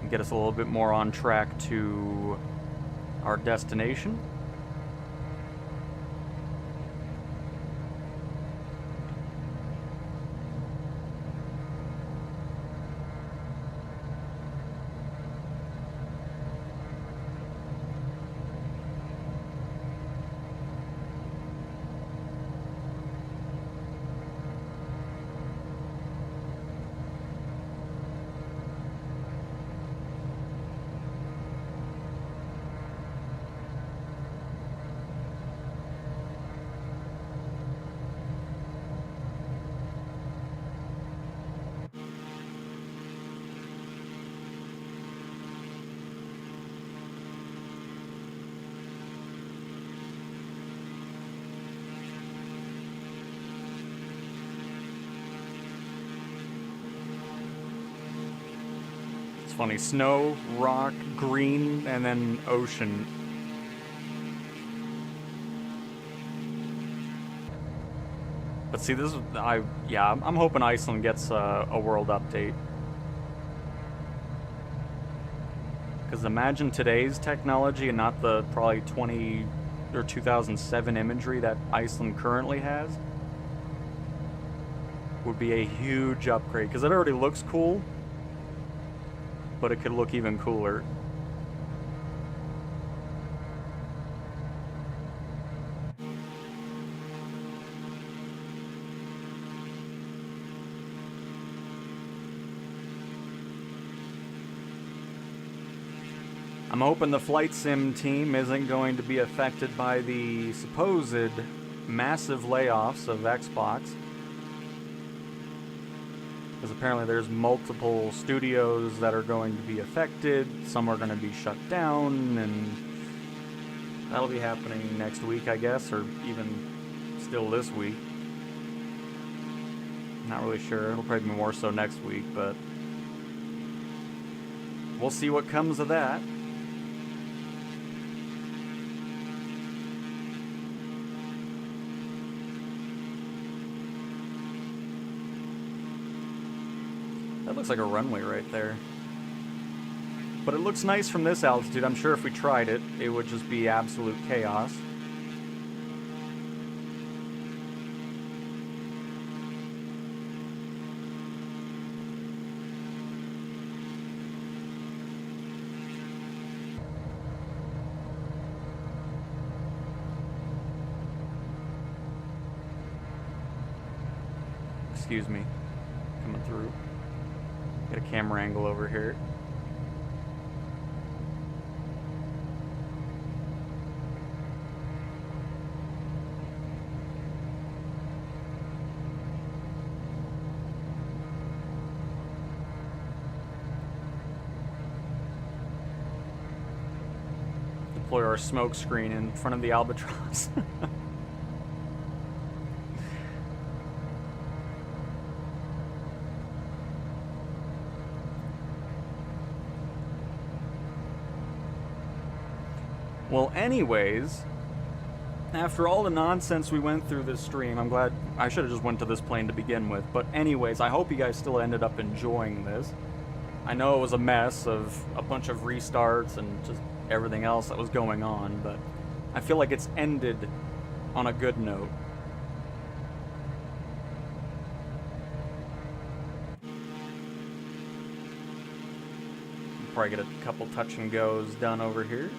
and get us a little bit more on track to our destination. Funny, snow, rock, green, and then ocean. But see, this is, I'm hoping Iceland gets a world update. Because imagine today's technology and not the probably 20 or 2007 imagery that Iceland currently has. Would be a huge upgrade, because it already looks cool, but it could look even cooler. I'm hoping the flight sim team isn't going to be affected by the supposed massive layoffs of Xbox. Because apparently there's multiple studios that are going to be affected. Some are going to be shut down, and that'll be happening next week, I guess, or even still this week. Not really sure. It'll probably be more so next week, but we'll see what comes of that. That looks like a runway right there. But it looks nice from this altitude. I'm sure if we tried it, it would just be absolute chaos. Excuse me. Coming through. Get a camera angle over here. Deploy our smoke screen in front of the Albatross. Well, anyways, after all the nonsense we went through this stream, I'm glad I should have just went to this plane to begin with. But anyways, I hope you guys still ended up enjoying this. I know it was a mess of a bunch of restarts and just everything else that was going on, but I feel like it's ended on a good note. Probably get a couple touch and goes done over here.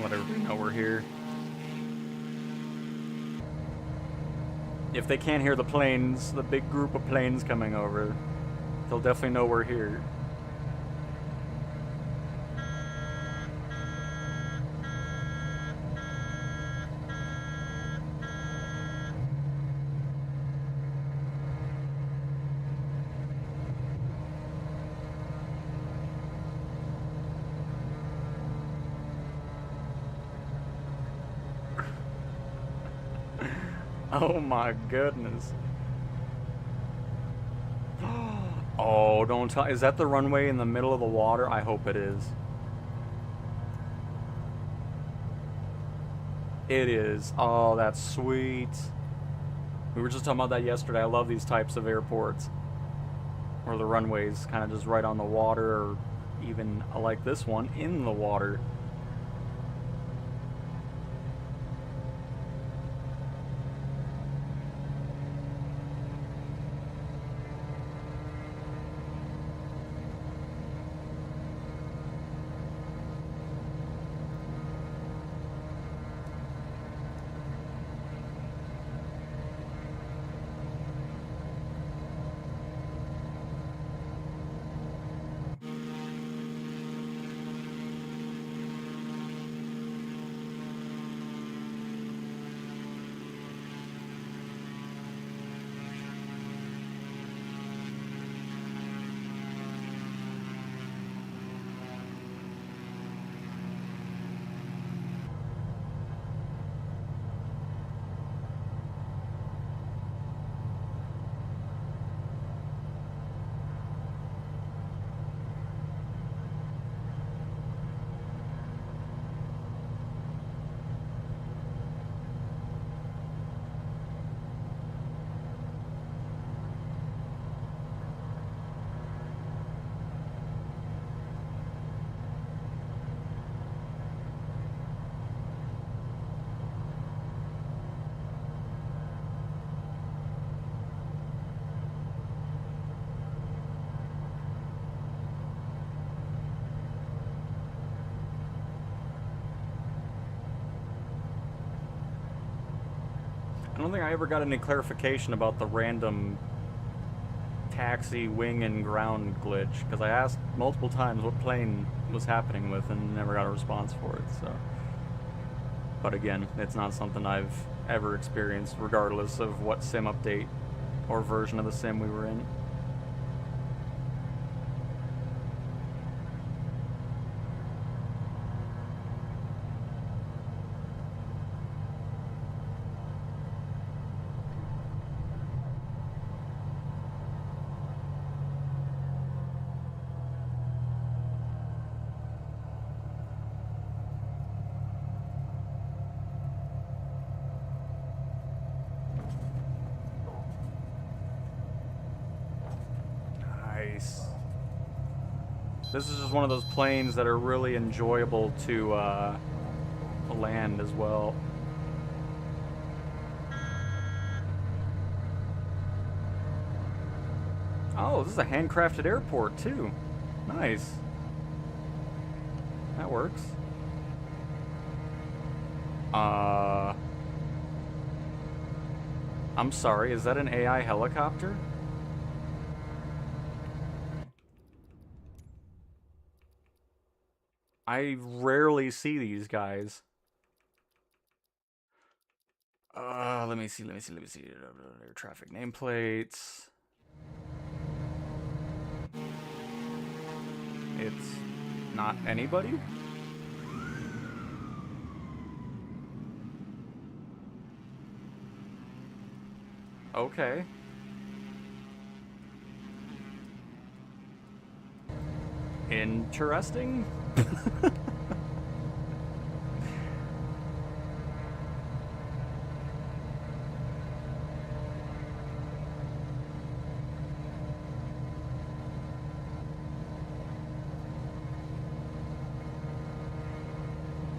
Let everybody know we're here. If they can't hear the planes, the big group of planes coming over, they'll definitely know we're here. Oh my goodness. Oh, don't tell. Is that the runway in the middle of the water? I hope it is. It is. Oh, that's sweet. We were just talking about that yesterday. I love these types of airports where the runway's kind of just right on the water, or even like this one in the water. I don't think I ever got any clarification about the random taxi, wing, and ground glitch, because I asked multiple times what plane was happening with and never got a response for it, so. But again, it's not something I've ever experienced, regardless of what sim update or version of the sim we were in. Nice. This is just one of those planes that are really enjoyable to land as well. Oh, this is a handcrafted airport too. Nice. That works. I'm sorry, is that an AI helicopter? I rarely see these guys. Let me see. Air traffic nameplates. It's not anybody? Okay. Interesting.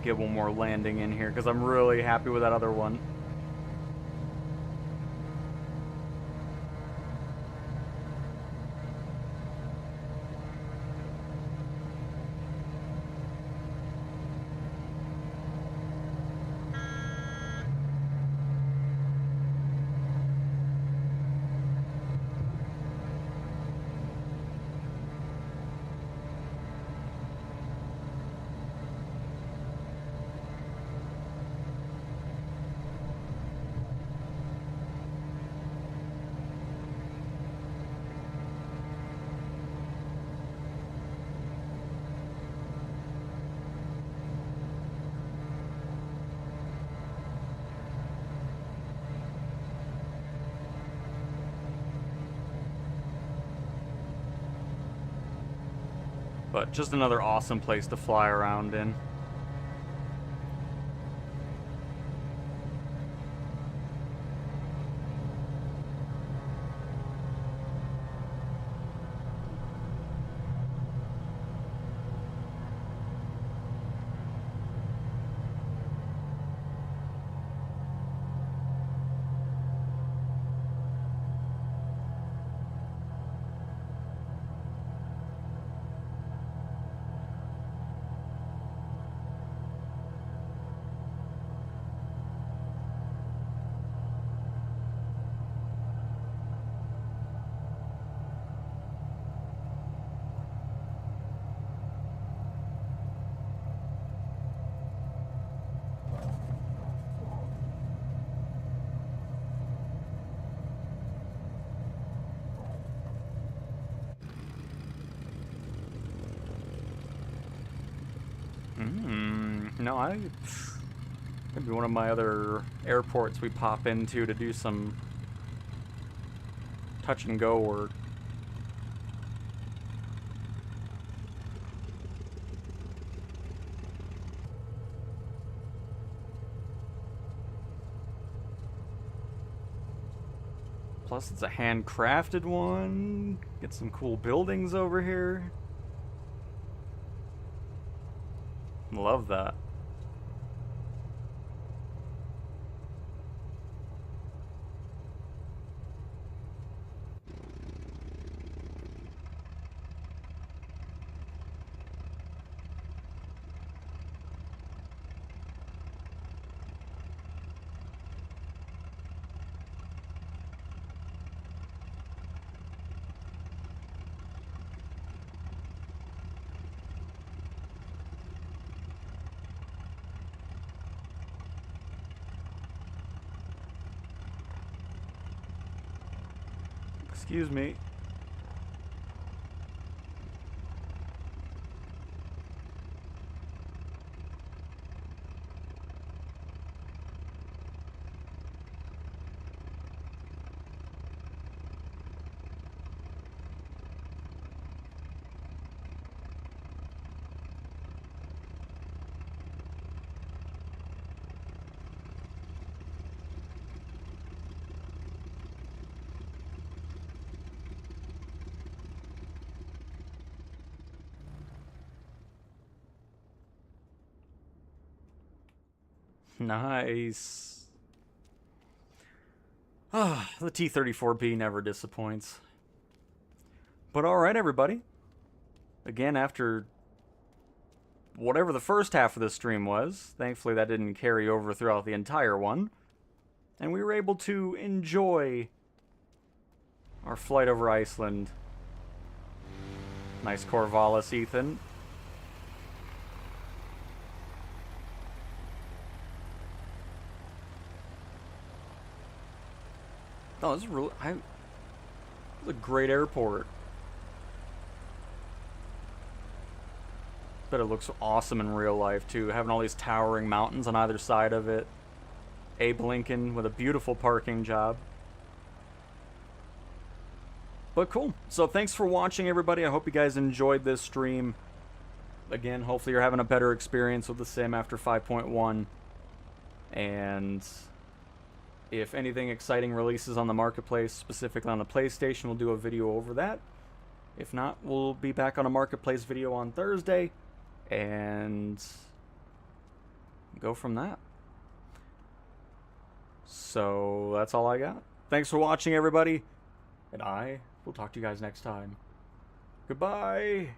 Get one more landing in here because I'm really happy with that other one. But just another awesome place to fly around in. No, could be one of my other airports we pop into to do some touch and go work. Plus, it's a handcrafted one. Get some cool buildings over here. Love that. Excuse me. Nice. Ah, the T-34B never disappoints. But alright, everybody. Again, after whatever the first half of the stream was, thankfully that didn't carry over throughout the entire one. And we were able to enjoy our flight over Iceland. Nice Corvallis, Ethan. Oh, this is really... this is a great airport. Bet it looks awesome in real life, too. Having all these towering mountains on either side of it. Abe Lincoln with a beautiful parking job. But cool. So thanks for watching, everybody. I hope you guys enjoyed this stream. Again, hopefully you're having a better experience with the sim after 5.1. And if anything exciting releases on the marketplace, specifically on the PlayStation, we'll do a video over that. If not, we'll be back on a marketplace video on Thursday and go from that. So that's all I got. Thanks for watching, everybody, and I will talk to you guys next time. Goodbye.